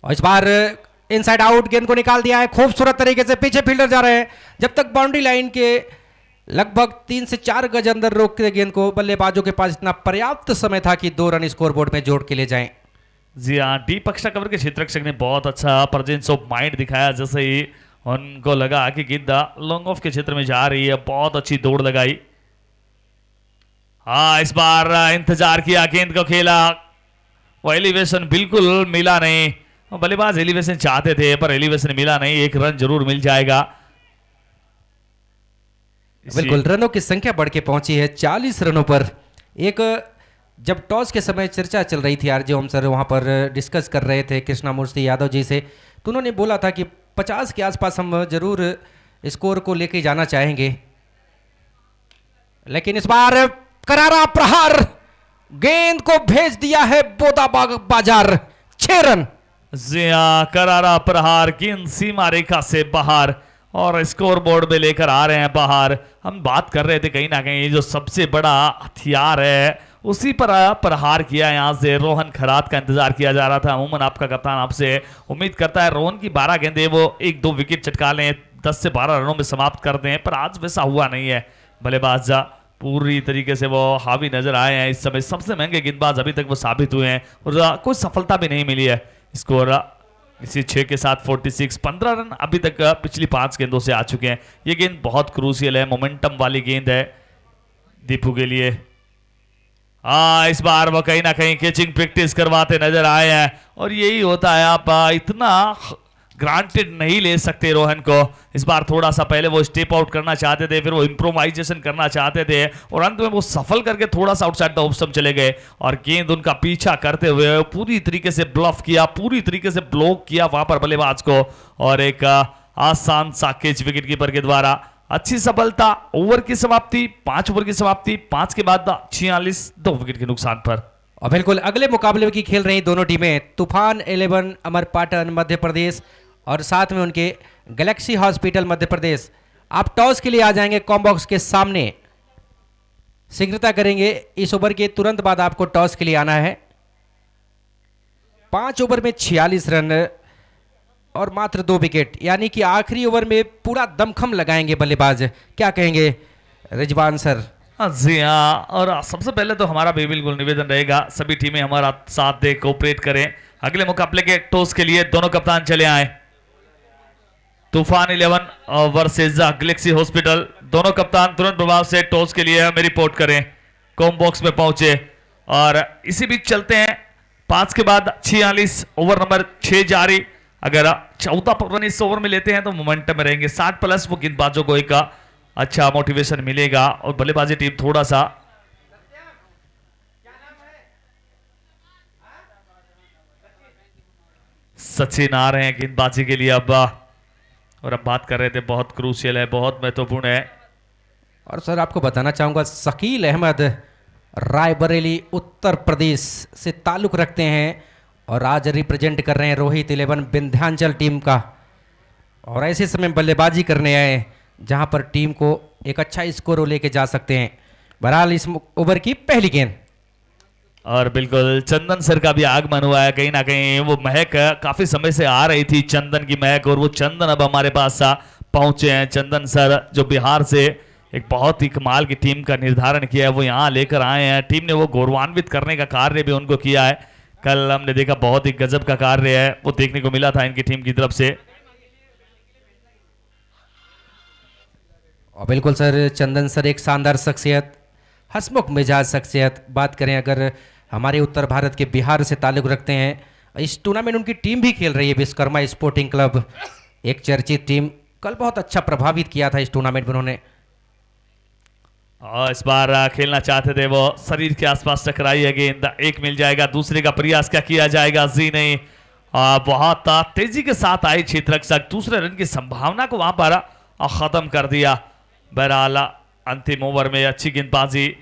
और इस बार इनसाइड आउट गेंद को निकाल दिया है खूबसूरत तरीके से। पीछे फील्डर जा रहे हैं, जब तक बाउंड्री लाइन के लगभग 3 से 4 गज अंदर रोक के गेंद को, बल्लेबाजों के पास इतना पर्याप्त समय था कि 2 रन स्कोरबोर्ड में जोड़ के ले जाएं।
जी हाँ, डीप अक्षरा कवर के क्षेत्ररक्षक ने बहुत अच्छा प्रेजेंस ऑफ माइंड दिखाया। जैसे ही उनको लगा कि गेंद लॉन्ग ऑफ के क्षेत्र में जा रही है, बहुत अच्छी दौड़ लगाई। हाँ, इस बार इंतजार किया, गेंद को खेला, वो एलिवेशन बिल्कुल मिला नहीं। बल्लेबाज एलिवेशन चाहते थे पर एलिवेशन मिला नहीं, एक रन जरूर मिल जाएगा।
बिल्कुल, रनों की संख्या बढ़ के पहुंची है 40 रनों पर। एक जब टॉस के समय चर्चा चल रही थी, आरजे ओम सर वहां पर डिस्कस कर रहे थे कृष्णा मूर्ति यादव जी से, तो उन्होंने बोला था कि 50 के आसपास हम जरूर स्कोर को लेके जाना चाहेंगे। लेकिन इस बार करारा प्रहार, गेंद को भेज दिया है बोदा बाजार, 6 रन।
जी हाँ, करारा प्रहार, गेंद सीमा रेखा से बाहर और स्कोर बोर्ड में लेकर आ रहे हैं बाहर। हम बात कर रहे थे कहीं ना कहीं जो सबसे बड़ा हथियार है उसी पर प्रहार किया। यहाँ से रोहन खरात का इंतजार किया जा रहा था। अमूमन आपका कप्तान आपसे उम्मीद करता है रोहन की 12 गेंदें वो 1-2 विकेट चटका लें, 10 से 12 रनों में समाप्त कर दें, पर आज वैसा हुआ नहीं है। बल्लेबाज पूरी तरीके से वो हावी नजर आए हैं। इस समय सबसे महंगे गेंदबाज अभी तक वो साबित हुए हैं और कोई सफलता भी नहीं मिली है। स्कोर इसी 6 के साथ 46, 15 रन अभी तक पिछली 5 गेंदों से आ चुके हैं। ये गेंद बहुत क्रूशियल है, मोमेंटम वाली गेंद है दीपू के लिए। इस बार वो कहीं ना कहीं कैचिंग प्रैक्टिस करवाते नजर आए हैं, और यही होता है, आप इतना ग्रांटेड नहीं ले सकते रोहन को। इस बार थोड़ा सा पहले वो स्टेप आउट करना चाहते थे, फिर वो इम्प्रोवाइजेशन करना चाहते थे, और अंत में वो सफल करके थोड़ा सा आउटसाइड द ऑफ स्टंप चले गए, और गेंद उनका पीछा करते हुए पूरी तरीके से ब्लफ किया, पूरी तरीके से ब्लॉक किया वहां पर बल्लेबाज को, और एक आसान सा कैच विकेट कीपर के द्वारा। अच्छी सफलता। ओवर की समाप्ति 5 ओवर की समाप्ति, 5 के बाद 46, 2 विकेट के नुकसान पर।
और बिल्कुल अगले मुकाबले की खेल रही दोनों टीमें तूफान 11 अमरपाटन मध्य प्रदेश और साथ में उनके गैलेक्सी हॉस्पिटल मध्य प्रदेश। आप टॉस के लिए आ जाएंगे कॉम्बॉक्स के सामने, शीघ्रता करेंगे। इस ओवर के तुरंत बाद आपको टॉस के लिए आना है। 5 ओवर में 46 रन और मात्र 2 विकेट, यानी कि आखिरी ओवर में पूरा दमखम लगाएंगे बल्लेबाज। क्या कहेंगे रिजवान सर?
जी हाँ, और सबसे पहले तो हमारा भी बिल्कुल निवेदन रहेगा सभी टीमें हमारा साथ दे, कोऑपरेट करें। अगले मुकाबले के टॉस के लिए दोनों कप्तान चले आए। तूफान 11 वर्सेस गैलेक्सी हॉस्पिटल, दोनों कप्तान तुरंत प्रभाव से टॉस के लिए हमें रिपोर्ट करें। कॉम बॉक्स में पहुंचे, और इसी बीच चलते हैं 5 के बाद 46, ओवर नंबर 6 जारी। अगर 14 रन इस ओवर में लेते हैं तो मोमेंटम में रहेंगे। 60+ वो गेंदबाजों को एक अच्छा मोटिवेशन मिलेगा, और बल्लेबाजी टीम थोड़ा सा सचिन आ रहे हैं गेंदबाजी के लिए अब, और अब बात कर रहे थे बहुत क्रूशियल है, बहुत महत्वपूर्ण है।
और सर आपको बताना चाहूँगा शकील अहमद रायबरेली उत्तर प्रदेश से ताल्लुक़ रखते हैं और आज रिप्रेजेंट कर रहे हैं रोहित 11 विंध्याचल टीम का, और ऐसे समय बल्लेबाजी करने आए जहां पर टीम को एक अच्छा स्कोर लेके जा सकते हैं। बहरहाल इस ओवर की पहली गेंद,
और बिल्कुल चंदन सर का भी आगमन हुआ है। कहीं ना कहीं वो महक काफी समय से आ रही थी, चंदन की महक, और वो चंदन अब हमारे पास पहुंचे हैं। चंदन सर जो बिहार से एक बहुत ही कमाल की टीम का निर्धारण किया है, वो यहाँ लेकर आए हैं। टीम ने वो गौरवान्वित करने का कार्य भी उनको किया है। कल हमने देखा बहुत ही गजब का कार्य है वो देखने को मिला था इनकी टीम की तरफ से।
और बिल्कुल सर चंदन सर एक शानदार शख्सियत, हंसमुख मिजाज शख्सियत। बात करें अगर हमारे उत्तर भारत के बिहार से ताल्लुक़ रखते हैं, इस टूर्नामेंट उनकी टीम भी खेल रही है, विश्वकर्मा स्पोर्टिंग क्लब, एक चर्चित टीम। कल बहुत अच्छा प्रभावित किया था इस टूर्नामेंट में उन्होंने।
और इस बार खेलना चाहते थे वो, शरीर के आसपास टकराई है गेंद, एक मिल जाएगा, दूसरे का प्रयास क्या किया जाएगा, जी नहीं। बहुत तेजी के साथ आई क्षेत्ररक्षक, दूसरे रन की संभावना को वहां पर खत्म कर दिया। बहरहाल अंतिम ओवर में अच्छी गेंदबाजी,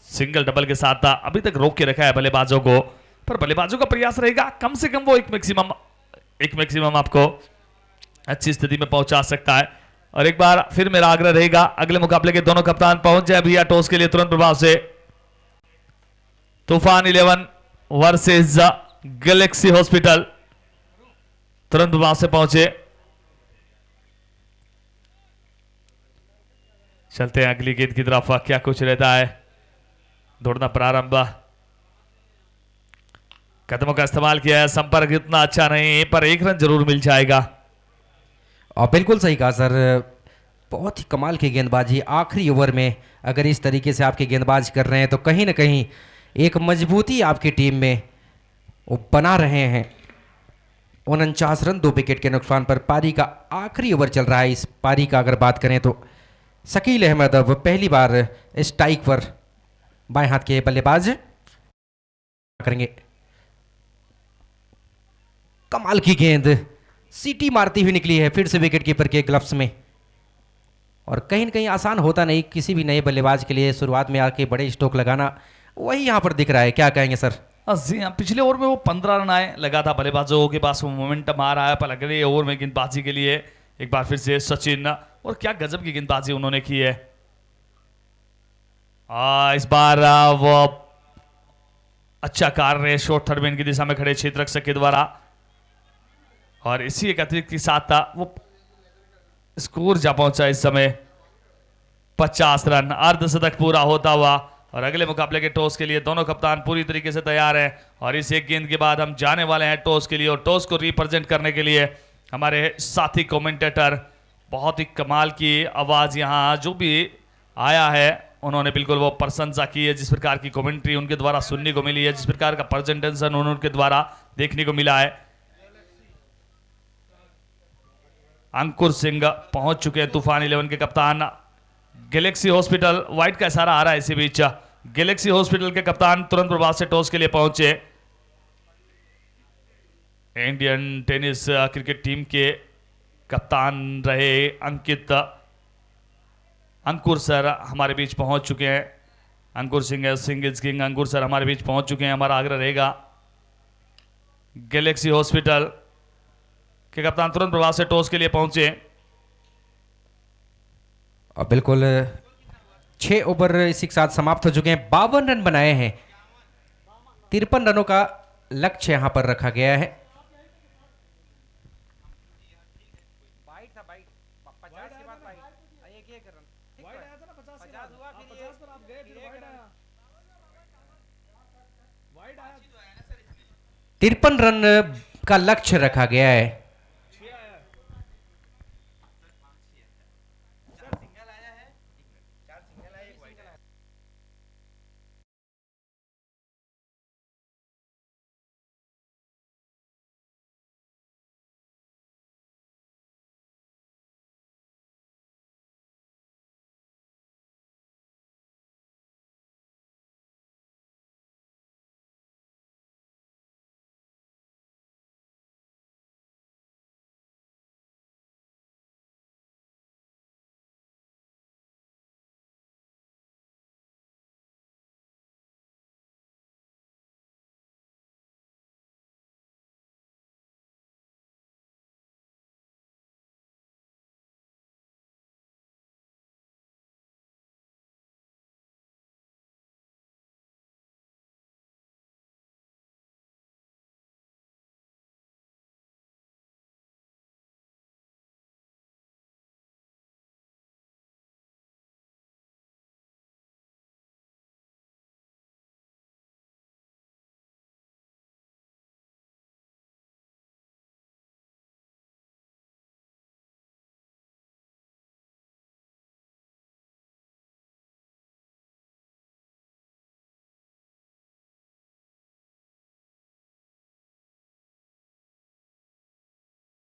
सिंगल डबल के साथ अभी तक रोक के रखा है बल्लेबाजों को, पर बल्लेबाजों का प्रयास रहेगा कम से कम वो एक मैक्सिमम आपको अच्छी स्थिति में पहुंचा सकता है। और एक बार फिर मेरा आग्रह रहेगा, अगले मुकाबले के दोनों कप्तान पहुंच जाए भैया टॉस के लिए तुरंत प्रभाव से। तूफान 11 वर्सेस गैलेक्सी हॉस्पिटल, तुरंत प्रभाव से पहुंचे। चलते हैं अगली गेंद की तरफ, क्या कुछ रहता है। दौड़ना प्रारंभ, कदमों का इस्तेमाल किया है, संपर्क इतना अच्छा नहीं, पर एक रन जरूर मिल जाएगा।
और बिल्कुल सही कहा सर, बहुत ही कमाल की गेंदबाजी। आखिरी ओवर में अगर इस तरीके से आपके गेंदबाज कर रहे हैं तो कहीं ना कहीं एक मजबूती आपकी टीम में वो बना रहे हैं। 49 रन 2 विकेट के नुकसान पर पारी का आखिरी ओवर चल रहा है। इस पारी का अगर बात करें तो शकील अहमद अब पहली बार स्ट्राइक पर बाएं हाथ के बल्लेबाज करेंगे। कमाल की गेंद सीटी मारती हुई निकली है फिर से विकेट कीपर के ग्लव्स में। और कहीं न कहीं आसान होता नहीं किसी भी नए बल्लेबाज के लिए शुरुआत में आके बड़े स्ट्रोक लगाना, वही यहाँ पर दिख रहा है। क्या कहेंगे सर?
जी हाँ, पिछले ओवर में वो 15 रन आए लगा था, बल्लेबाजों के पास वो मोमेंटम आ रहा है, पर अगले ओवर में गेंदबाजी के लिए एक बार फिर से सचिन, और क्या गजब की गेंदबाजी उन्होंने की है। इस बार वो अच्छा कार्य शॉर्ट थर्ड मैन की दिशा में खड़े क्षेत्ररक्षक के द्वारा, और इसी एक अतिरिक्त के साथ वो स्कोर जा पहुंचा इस समय 50 रन, अर्धशतक पूरा होता हुआ। और अगले मुकाबले के टॉस के लिए दोनों कप्तान पूरी तरीके से तैयार हैं, और इस एक गेंद के बाद हम जाने वाले हैं टॉस के लिए। और टॉस को रिप्रेजेंट करने के लिए हमारे साथी कमेंटेटर, बहुत ही कमाल की आवाज, यहाँ जो भी आया है उन्होंने बिल्कुल वो प्रशंसा की है, जिस प्रकार की कमेंट्री उनके द्वारा सुनने को मिली है, जिस प्रकार का प्रेजेंटेशन उनके द्वारा देखने को मिला है। अंकुर सिंह पहुंच चुके हैं, तूफान 11 के कप्तान। गैलेक्सी हॉस्पिटल, व्हाइट का इशारा आ रहा है इसी बीच, गैलेक्सी हॉस्पिटल के कप्तान तुरंत प्रभाव से टॉस के लिए पहुंचे। इंडियन टेनिस क्रिकेट टीम के कप्तान रहे अंकुर सर हमारे बीच पहुंच चुके हैं। Ankur Singh is king, Ankur sir हमारे बीच पहुंच चुके हैं। हमारा आग्रह रहेगा गैलेक्सी हॉस्पिटल के कप्तान तुरंत प्रभाव से टॉस के लिए पहुंचे।
और बिल्कुल 6 ओवर इसी के साथ समाप्त हो चुके हैं। 52 रन बनाए हैं, 53 रनों का लक्ष्य यहां पर रखा गया है। तिरपन रन का लक्ष्य रखा गया है।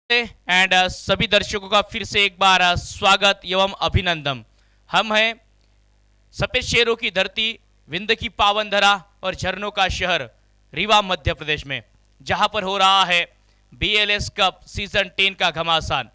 एंड सभी दर्शकों का फिर से एक बार स्वागत एवं अभिनंदन। हम हैं सफेद शेरों की धरती, विंध्य की पावन धरा और झरनों का शहर रीवा मध्य प्रदेश में, जहां पर हो रहा है बीएलएस कप सीजन 10 का घमासान।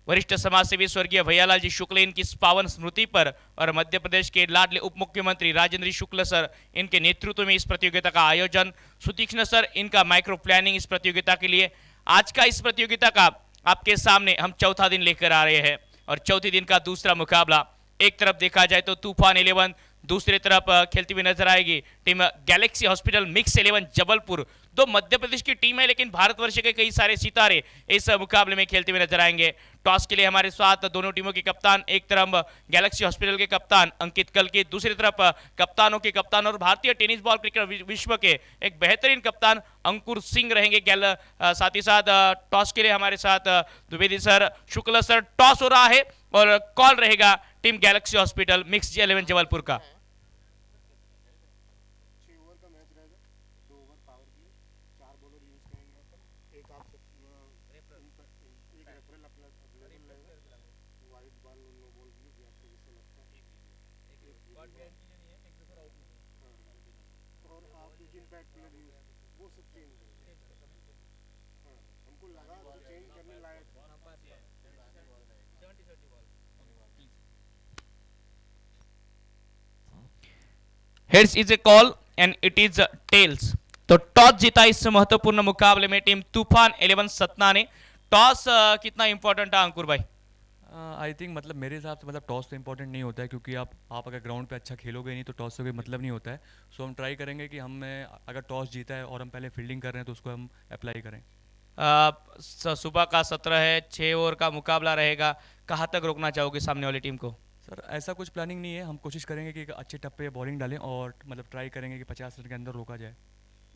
वरिष्ठ समाजसेवी स्वर्गीय भैयालाल जी शुक्ल इनकी इस पावन स्मृति पर और मध्य प्रदेश के लाडले उप मुख्यमंत्री राजेंद्र शुक्ल सर इनके नेतृत्व में इस प्रतियोगिता का आयोजन, सुतीक्ष्ण सर इनका माइक्रो प्लानिंग इस प्रतियोगिता के लिए। आज का इस प्रतियोगिता का आपके सामने हम चौथा दिन लेकर आ रहे हैं और चौथे दिन का दूसरा मुकाबला, एक तरफ देखा जाए तो तूफान 11, दूसरी तरफ खेलती हुई नजर आएगी team galaxy hospital mix 11 Jabalpur. दो मध्य प्रदेश की टीम है, लेकिन भारतवर्ष के कई सारे सितारे इस मुकाबले में खेलते हुए नजर आएंगे। टॉस के लिए हमारे साथ दोनों टीमों के कप्तान, एक तरफ गैलेक्सी हॉस्पिटल के कप्तान अंकित कल्की, दूसरी तरफ कप्तानों के कप्तान और भारतीय टेनिस बॉल क्रिकेट विश्व के एक बेहतरीन कप्तान अंकुर सिंह रहेंगे। साथ ही साथ टॉस के लिए हमारे साथ Dwivedi sir, Shukla sir. Toss हो रहा है और कॉल रहेगा team galaxy hospital mix 11 Jabalpur का। Heads is a call and it is tails. तो टॉस जीता इस महत्वपूर्ण मुकाबले में टीम तूफान 11 सतना ने। टॉस कितना इंपॉर्टेंट है अंकुर भाई?
आई थिंक मतलब मेरे हिसाब से मतलब टॉस तो इंपॉर्टेंट नहीं होता है, क्योंकि आप अगर ग्राउंड पे अच्छा खेलोगे नहीं तो टॉस से कोई मतलब नहीं होता है। सो हम ट्राई करेंगे कि हमें अगर टॉस जीता है और हम पहले फील्डिंग कर रहे हैं तो उसको हम अप्लाई करें।
सुबह का सत्र है, 6 ओवर का मुकाबला रहेगा, कहाँ तक रोकना चाहोगे सामने वाली टीम को?
सर ऐसा कुछ प्लानिंग नहीं है, हम कोशिश करेंगे कि एक अच्छे टप्पे बॉलिंग डालें और मतलब ट्राई करेंगे कि 50 रन के अंदर रोका जाए।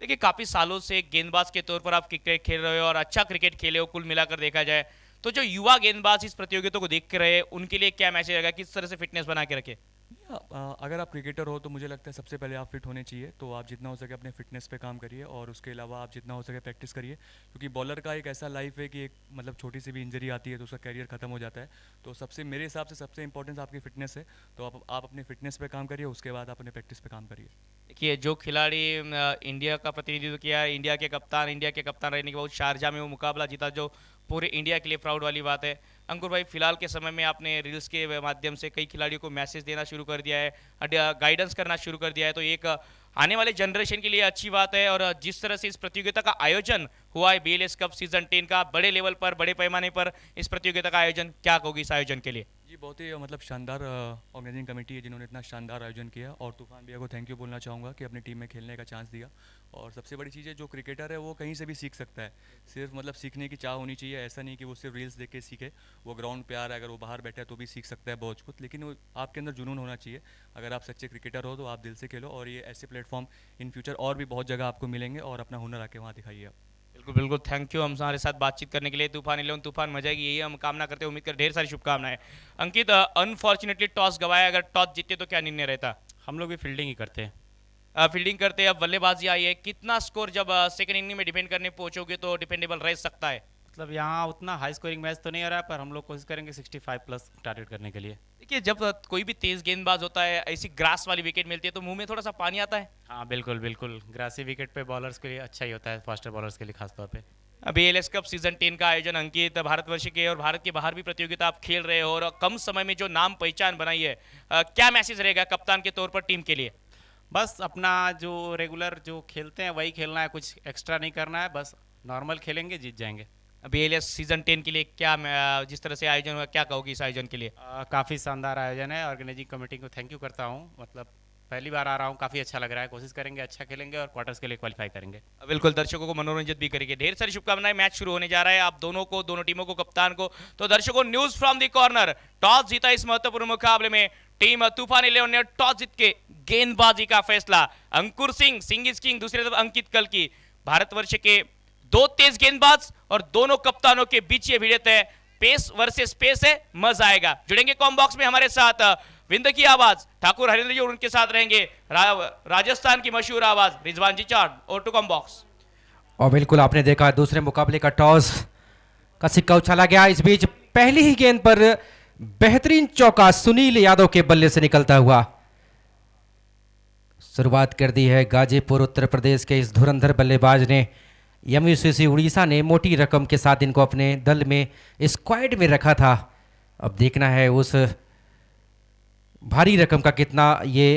देखिए, काफ़ी सालों से गेंदबाज के तौर पर आप क्रिकेट खेल रहे हो और अच्छा क्रिकेट खेले हो, कुल मिलाकर देखा जाए तो जो युवा गेंदबाज इस प्रतियोगिता को देख रहे हैं उनके लिए क्या मैसेज रहेगा, किस तरह से फिटनेस बना के रखे?
अगर आप क्रिकेटर हो तो मुझे लगता है सबसे पहले आप फिट होने चाहिए, तो आप जितना हो सके अपने फिटनेस पे काम करिए और उसके अलावा आप जितना हो सके प्रैक्टिस करिए, क्योंकि बॉलर का एक ऐसा लाइफ है कि एक मतलब छोटी सी भी इंजरी आती है तो उसका कैरियर खत्म हो जाता है। तो सबसे मेरे हिसाब से सबसे इंपॉर्टेंस आपकी फिटनेस है, तो आप अपने फिटनेस पे काम करिए, उसके बाद अपने प्रैक्टिस पे काम करिए।
देखिए, जो खिलाड़ी इंडिया का प्रतिनिधित्व किया, इंडिया के कप्तान रहने के बाद शारजा में वो मुकाबला जीता, जो पूरे इंडिया के लिए प्राउड वाली बात है। अंकुर भाई, फिलहाल के समय में आपने रील्स के माध्यम से कई खिलाड़ियों को मैसेज देना शुरू कर दिया है, गाइडेंस करना शुरू कर दिया है, तो एक आने वाले जनरेशन के लिए अच्छी बात है। और जिस तरह से इस प्रतियोगिता का आयोजन हुआ है बीएलएस कप सीजन 10 का, बड़े लेवल पर, बड़े पैमाने पर इस प्रतियोगिता का आयोजन, क्या कहोगे इस आयोजन के लिए?
जी बहुत ही मतलब शानदार ऑर्गेनाइजिंग कमेटी है जिन्होंने इतना शानदार आयोजन किया, और तूफान भैया को थैंक यू बोलना चाहूँगा कि अपनी टीम में खेलने का चांस दिया। और सबसे बड़ी चीज़ है, जो क्रिकेटर है वो कहीं से भी सीख सकता है, सिर्फ मतलब सीखने की चाह होनी चाहिए। ऐसा नहीं कि वो सिर्फ रील्स देख के सीखे, वो ग्राउंड पे आ रहा है, अगर वो बाहर बैठा है तो भी सीख सकता है बहुत कुछ, लेकिन वो आपके अंदर जुनून होना चाहिए। अगर आप सच्चे क्रिकेटर हो तो आप दिल से खेलो, और ये ऐसे प्लेटफॉर्म इन फ्यूचर और भी बहुत जगह आपको मिलेंगे, और अपना हुनर आके वहाँ दिखाइए आप।
बिल्कुल बिल्कुल, थैंक यू हमारे साथ बातचीत करने के लिए। तूफान 11 तूफान मजा आएगी, यही हम कामना करते हैं, उम्मीद कर ढेर सारी शुभकामनाएं। अंकित, अनफॉर्चुनेटली टॉस गवाया, अगर टॉस जीते तो क्या निर्णय रहता?
हम लोग भी फील्डिंग ही करते हैं।
फील्डिंग करते हैं, अब बल्लेबाजी आई है, कितना स्कोर जब सेकंड इनिंग में डिफेंड करने पहुंचोगे तो डिपेंडेबल रह सकता है?
मतलब यहाँ उतना हाई स्कोरिंग मैच तो नहीं हो रहा है, पर हम लोग कोशिश करेंगे 65 प्लस टारगेट करने के लिए।
देखिए, जब कोई भी तेज गेंदबाज होता है, ऐसी ग्रास वाली विकेट मिलती है तो मुंह में थोड़ा सा पानी आता है।
हाँ बिल्कुल बिल्कुल, ग्रासी विकेट पे बॉलर्स के लिए अच्छा ही होता है, फास्टर बॉलर्स के लिए खासतौर पे।
बीएलएस कप सीजन 10 का आयोजन अंकित, भारतवर्ष के और भारत के बाहर भी प्रतियोगिता आप खेल रहे हो और कम समय में जो नाम पहचान बनाई है, क्या मैसेज रहेगा कप्तान के तौर पर टीम के लिए?
बस अपना जो रेगुलर जो खेलते हैं वही खेलना है, कुछ एक्स्ट्रा नहीं करना है, बस नॉर्मल खेलेंगे, जीत जाएंगे।
बीएलएस सीजन 10 के लिए क्या जिस तरह से आयोजन हुआ, क्या कहोगी इस आयोजन के लिए?
काफ़ी शानदार आयोजन है, ऑर्गेनाइजिंग कमेटी को थैंक यू करता हूँ। मतलब पहली बार आ रहा हूँ, काफ़ी अच्छा लग रहा है, कोशिश करेंगे अच्छा खेलेंगे और क्वार्टर्स के लिए क्वालिफाई करेंगे।
बिल्कुल, दर्शकों को मनोरंजित भी करेंगे। ढेर सारी शुभकामनाएं। मैच शुरू होने जा रहा है, आप दोनों को, दोनों टीमों को, कप्तान को। तो दर्शकों, news from the corner, toss जीता इस महत्वपूर्ण मुकाबले में टीम तूफान 11 ने टॉस जीत के गेंदबाजी का फैसला। अंकुर सिंह, सिंह इज किंग, दूसरी तरफ अंकित कल्की, भारतवर्ष के दो तेज गेंदबाज और दोनों कप्तानों के बीच ये भिड़ंत है, पेस वर्सेस पेस है, मजा आएगा। जुड़ेंगे कॉम बॉक्स में हमारे साथ विंध्य की आवाज ठाकुर हरिंद्र जी, और उनके साथ रहेंगे राजस्थान की मशहूर आवाज रिजवान जी चार्ड और टू कॉम बॉक्स।
और बिल्कुल आपने देखा दूसरे मुकाबले का टॉस का सिक्का उछाला गया। इस बीच पहली ही गेंद पर बेहतरीन चौका सुनील यादव के बल्ले से निकलता हुआ। शुरुआत कर दी है गाजीपुर उत्तर प्रदेश के इस धुरंधर बल्लेबाज ने। एमयूसीसी उड़ीसा ने मोटी रकम के साथ इनको अपने दल में स्क्वाड में रखा था। अब देखना है उस भारी रकम का कितना ये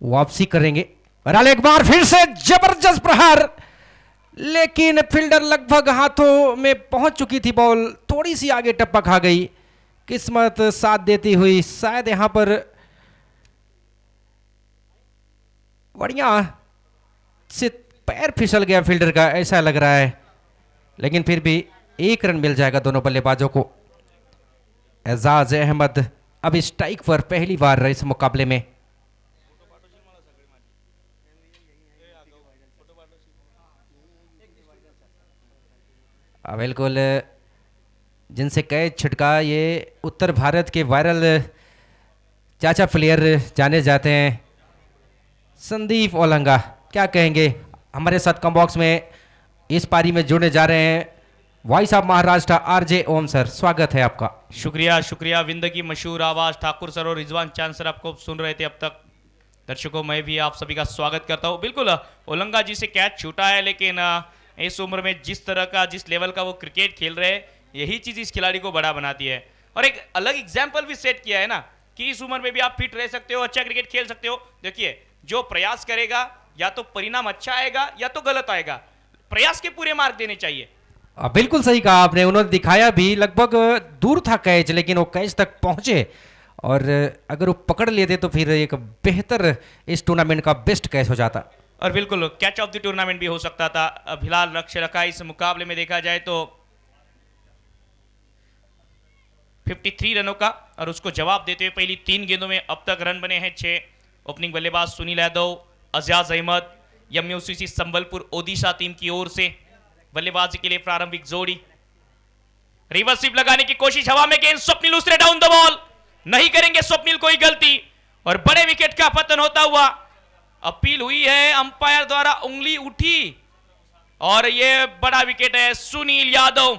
वापसी करेंगे। और एक बार फिर से जबरदस्त प्रहार, लेकिन फील्डर लगभग हाथों में पहुंच चुकी थी बॉल, थोड़ी सी आगे टप्पा खा गई। किस्मत साथ देती हुई शायद यहां पर बढ़िया से पैर फिसल गया फील्डर का, ऐसा लग रहा है। लेकिन फिर भी 1 रन मिल जाएगा दोनों बल्लेबाजों को। एजाज अहमद अब स्ट्राइक पर पहली बार इस मुकाबले में। बिल्कुल जिनसे कैच छिटका, ये उत्तर भारत के वायरल चाचा प्लेयर जाने जाते हैं, संदीप ओलंगा। क्या कहेंगे? हमारे साथ कम बॉक्स में इस पारी में जुड़ने जा रहे हैं voice of Maharashtra RJ Om sir, स्वागत है आपका।
शुक्रिया शुक्रिया। विंद की मशहूर आवाज़ ठाकुर सर और रिजवान चांद सर आपको सुन रहे थे अब तक। दर्शकों, मैं भी आप सभी का स्वागत करता हूँ। बिल्कुल ओलंगा जी से कैच छूटा है, लेकिन इस उम्र में जिस तरह का, जिस लेवल का वो क्रिकेट खेल रहे हैं, यही चीज़ इस खिलाड़ी को बड़ा बनाती है। और एक अलग एग्जाम्पल भी सेट किया है ना कि इस उम्र में भी आप फिट रह सकते हो, अच्छा क्रिकेट खेल सकते हो। देखिए, जो प्रयास करेगा या तो परिणाम अच्छा आएगा या तो गलत आएगा। प्रयास के पूरे मार्क देने चाहिए।
बिल्कुल सही कहा आपने। उन्होंने दिखाया भी, लगभग दूर था कैच, लेकिन वो कैच तक पहुंचे, और अगर वो पकड़ लेते तो फिर एक बेहतर इस टूर्नामेंट का बेस्ट कैच हो जाता।
और बिल्कुल कैच ऑफ द टूर्नामेंट भी हो सकता था। फिलहाल लक्ष्य रखा इस मुकाबले में देखा जाए तो 53 रनों का, और उसको जवाब देते हुए पहली 3 गेंदों में अब तक रन बने हैं 6। ओपनिंग बल्लेबाज सुनील यादव, अजाज अहमद, एमयूसीसी संबलपुर ओडिशा टीम की ओर से बल्लेबाजी के लिए प्रारंभिक जोड़ी। रिवर्स स्वीप लगाने की कोशिश, हवा में गेंद, स्वप्निल उसने डाउन द बॉल, नहीं करेंगे स्वप्निल कोई गलती, और बड़े विकेट का पतन होता हुआ। अपील हुई है, अंपायर द्वारा उंगली उठी, और यह बड़ा विकेट है। सुनील यादव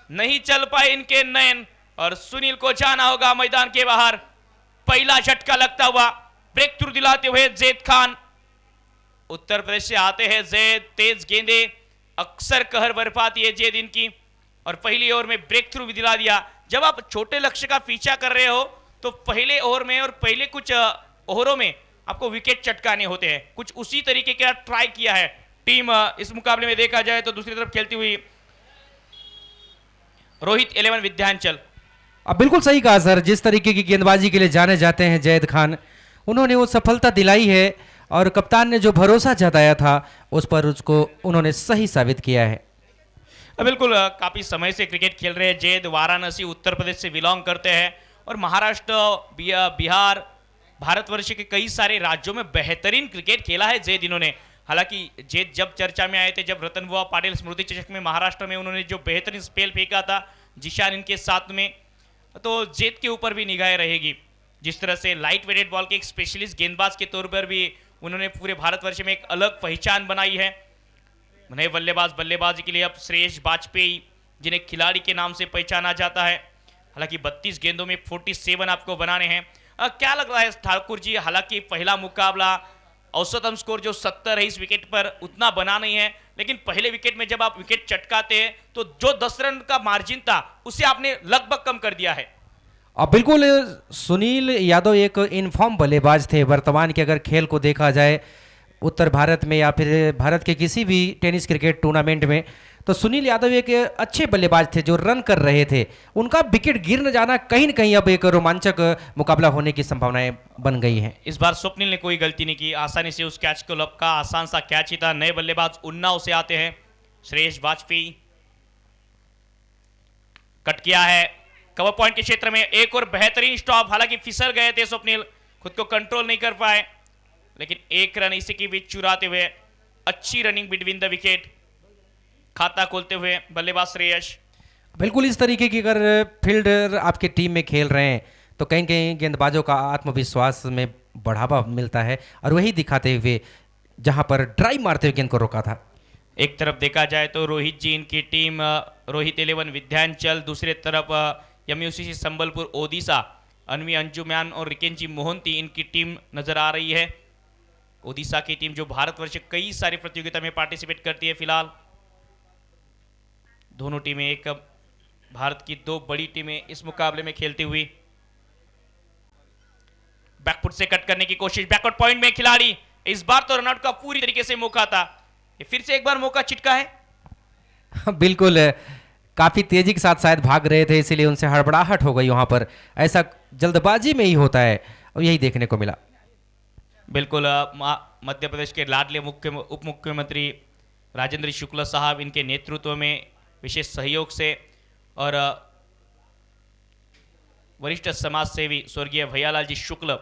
नहीं चल पाए इनके नयन, और सुनील को जाना होगा मैदान के बाहर। पहला झटका लगता हुआ, ब्रेक थ्रू दिलाते हुए जैद खान। उत्तर प्रदेश से आते हैं जैद, तेज गेंदे अक्सर कहर बरपाती है जैद इनकी, और पहली ओवर में ब्रेक थ्रू भी दिला दिया। जब आप छोटे लक्ष्य का पीछा कर रहे हो तो पहले ओवर में और पहले कुछ ओवरों में आपको विकेट चटकाने होते हैं। कुछ उसी तरीके का ट्राई किया है टीम इस मुकाबले में देखा जाए तो। दूसरी तरफ खेलती हुई रोहित 11 विद्यांचल।
अब बिल्कुल सही कहा सर, जिस तरीके की गेंदबाजी के लिए जाने जाते हैं जैद खान, उन्होंने वो सफलता दिलाई है, और कप्तान ने जो भरोसा जताया था उस पर उसको उन्होंने सही साबित किया है।
बिल्कुल काफी समय से क्रिकेट खेल रहे हैं जैद। वाराणसी उत्तर प्रदेश से बिलोंग करते हैं, और महाराष्ट्र, बिहार, भारतवर्ष के कई सारे राज्यों में बेहतरीन क्रिकेट खेला है जैद इन्होंने। हालांकि जैद जब चर्चा में आए थे, जब रतन बुआ पाटिल स्मृति चषक में महाराष्ट्र में उन्होंने जो बेहतरीन स्पेल फेंका था जिशान इनके साथ में, तो जैद के ऊपर भी निगाहें रहेगी। जिस तरह से लाइट वेटेड बॉल के एक स्पेशलिस्ट गेंदबाज के तौर पर भी उन्होंने पूरे भारतवर्ष में एक अलग पहचान बनाई है। नए बल्लेबाजी के लिए अब श्रेयस वाजपेयी, जिन्हें खिलाड़ी के नाम से पहचाना जाता है। हालांकि 32 गेंदों में 47 आपको बनाने हैं। क्या लग रहा है ठाकुर जी? हालांकि पहला मुकाबला, औसतम स्कोर जो 70 है इस विकेट पर, उतना बना नहीं है, लेकिन पहले विकेट में जब आप विकेट चटकाते हैं तो जो 10 रन का मार्जिन था उसे आपने लगभग कम कर दिया है।
अब बिल्कुल सुनील यादव एक इनफॉर्म बल्लेबाज थे। वर्तमान के अगर खेल को देखा जाए उत्तर भारत में या फिर भारत के किसी भी टेनिस क्रिकेट टूर्नामेंट में, तो सुनील यादव एक अच्छे बल्लेबाज थे जो रन कर रहे थे। उनका विकेट गिर न जाना कहीं न कहीं अब एक रोमांचक मुकाबला होने की संभावनाएं बन गई हैं।
इस बार स्वप्निल ने कोई गलती नहीं की, आसानी से उस कैच को लपका। आसान सा कैच ही था। नए बल्लेबाज उन्नाव से आते हैं श्रेयस वाजपेयी। कट किया है कवर पॉइंट के क्षेत्र में, एक और बेहतरीन स्टॉप। हालांकि फिसल गए थे स्वप्निल, खुद को कंट्रोल नहीं कर पाए, लेकिन 1 रन इसी के बीच चुराते हुए अच्छी रनिंग बिटवीन द विकेट, खाता खोलते हुए बल्लेबाज श्रेयस।
बिल्कुल इस तरीके की अगर फील्डर आपके टीम में खेल रहे हैं तो कहीं कहीं गेंदबाजों का आत्मविश्वास में बढ़ावा मिलता है, और वही दिखाते हुए जहां पर ड्राइव मारते हुए गेंद को रोका था।
एक तरफ देखा जाए तो रोहित जी इनकी टीम रोहित 11 विद्यांचल, दूसरे तरफ MUCC संबलपुर ओडिशा अनवी अंजुमान और रिकेंजी मोहंती इनकी टीम नजर आ रही है। ओडिशा की टीम जो भारतवर्ष कई सारी प्रतियोगिता में पार्टिसिपेट करती है। फिलहाल दोनों टीमें एक भारत की दो बड़ी टीमें इस मुकाबले में खेलती हुई। बैकफुट से कट करने की कोशिश, बैकवर्ड पॉइंट में खिलाड़ी, इस बार तो रनआउट का पूरी तरीके से मौका था, ये फिर से एक बार मौका चिटका है।
बिल्कुल, काफी तेजी के साथ शायद भाग रहे थे, इसीलिए उनसे हड़बड़ाहट हो गई वहां पर। ऐसा जल्दबाजी में ही होता है और यही देखने को मिला।
बिल्कुल, मध्य प्रदेश के लाडले उप मुख्यमंत्री राजेंद्र शुक्ला साहब इनके नेतृत्व में विशेष सहयोग से और वरिष्ठ समाज सेवी स्वर्गीय भैयालाल जी शुक्ल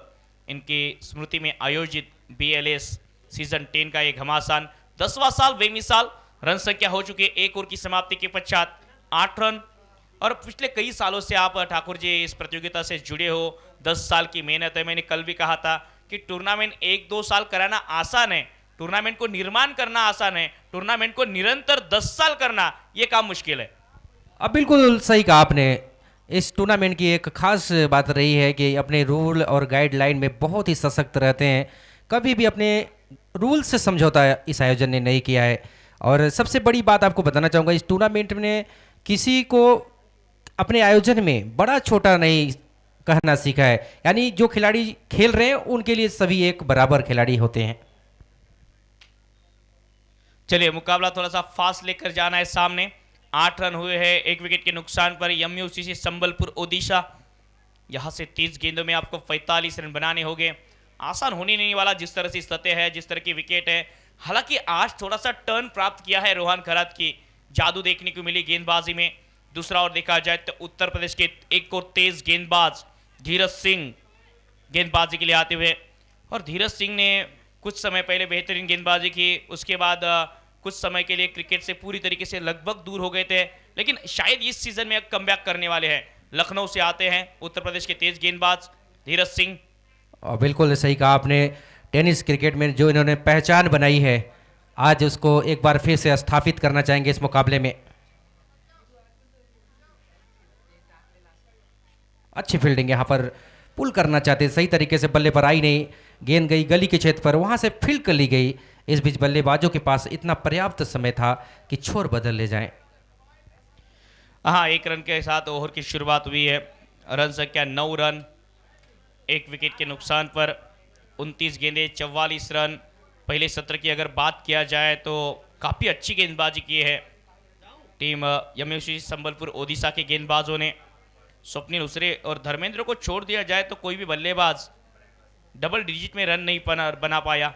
इनकी स्मृति में आयोजित BLS सीजन 10 का एक घमासान 10वां साल बेमिसाल। रन संख्या हो चुकी है 1 ओवर की समाप्ति के पश्चात 8 रन। और पिछले कई सालों से आप ठाकुर जी इस प्रतियोगिता से जुड़े हो, 10 साल की मेहनत है। मैंने कल भी कहा था कि टूर्नामेंट 1-2 साल कराना आसान है, टूर्नामेंट को निर्माण करना आसान है, टूर्नामेंट को निरंतर 10 साल करना ये काम मुश्किल है।
अब बिल्कुल सही कहा आपने। इस टूर्नामेंट की एक खास बात रही है कि अपने रूल और गाइडलाइन में बहुत ही सशक्त रहते हैं। कभी भी अपने रूल से समझौता इस आयोजन ने नहीं किया है। और सबसे बड़ी बात आपको बताना चाहूँगा, इस टूर्नामेंट में किसी को अपने आयोजन में बड़ा छोटा नहीं कहना सीखा है। यानी जो खिलाड़ी खेल रहे हैं उनके लिए सभी एक बराबर खिलाड़ी होते हैं।
चलिए, मुकाबला थोड़ा सा फास्ट लेकर जाना है सामने। 8 रन हुए हैं 1 विकेट के नुकसान पर। MUCC संबलपुर ओडिशा, यहां से 30 गेंदों में आपको 45 रन बनाने होंगे। आसान होने नहीं वाला, जिस तरह से सतह है, जिस तरह की विकेट है। हालांकि आज थोड़ा सा टर्न प्राप्त किया है रोहन खरात की, जादू देखने को मिली गेंदबाजी में। दूसरा ओर देखा जाए तो उत्तर प्रदेश के एक और तेज गेंदबाज धीरज सिंह गेंदबाजी के लिए आते हुए, और धीरज सिंह ने कुछ समय पहले बेहतरीन गेंदबाजी की, उसके बाद कुछ समय के लिए क्रिकेट से पूरी तरीके से लगभग दूर हो गए थे, लेकिन शायद इस सीजन में कमबैक करने वाले हैं। लखनऊ से आते हैं उत्तर प्रदेश के तेज गेंदबाज धीरज सिंह।
और बिल्कुल सही कहा आपने, टेनिस क्रिकेट में जो इन्होंने पहचान बनाई है, आज उसको एक बार फिर से स्थापित करना चाहेंगे इस मुकाबले में। अच्छी फील्डिंग यहाँ पर, पुल करना चाहते, सही तरीके से बल्ले पर आई नहीं, गेंद गई गली के क्षेत्र पर, वहां से फील्ड कर ली गई। इस बीच बल्लेबाजों के पास इतना पर्याप्त समय था कि छोर बदल ले जाएं।
हाँ, 1 रन के साथ ओवर की शुरुआत हुई है। रन संख्या 9 रन 1 विकेट के नुकसान पर। 29 गेंदें 44 रन। पहले सत्र की अगर बात किया जाए तो काफ़ी अच्छी गेंदबाजी की है टीम MUCC संबलपुर ओडिशा के गेंदबाजों ने। स्वप्निल उसरे और धर्मेंद्र को छोड़ दिया जाए तो कोई भी बल्लेबाज डबल डिजिट में रन नहीं बना पाया।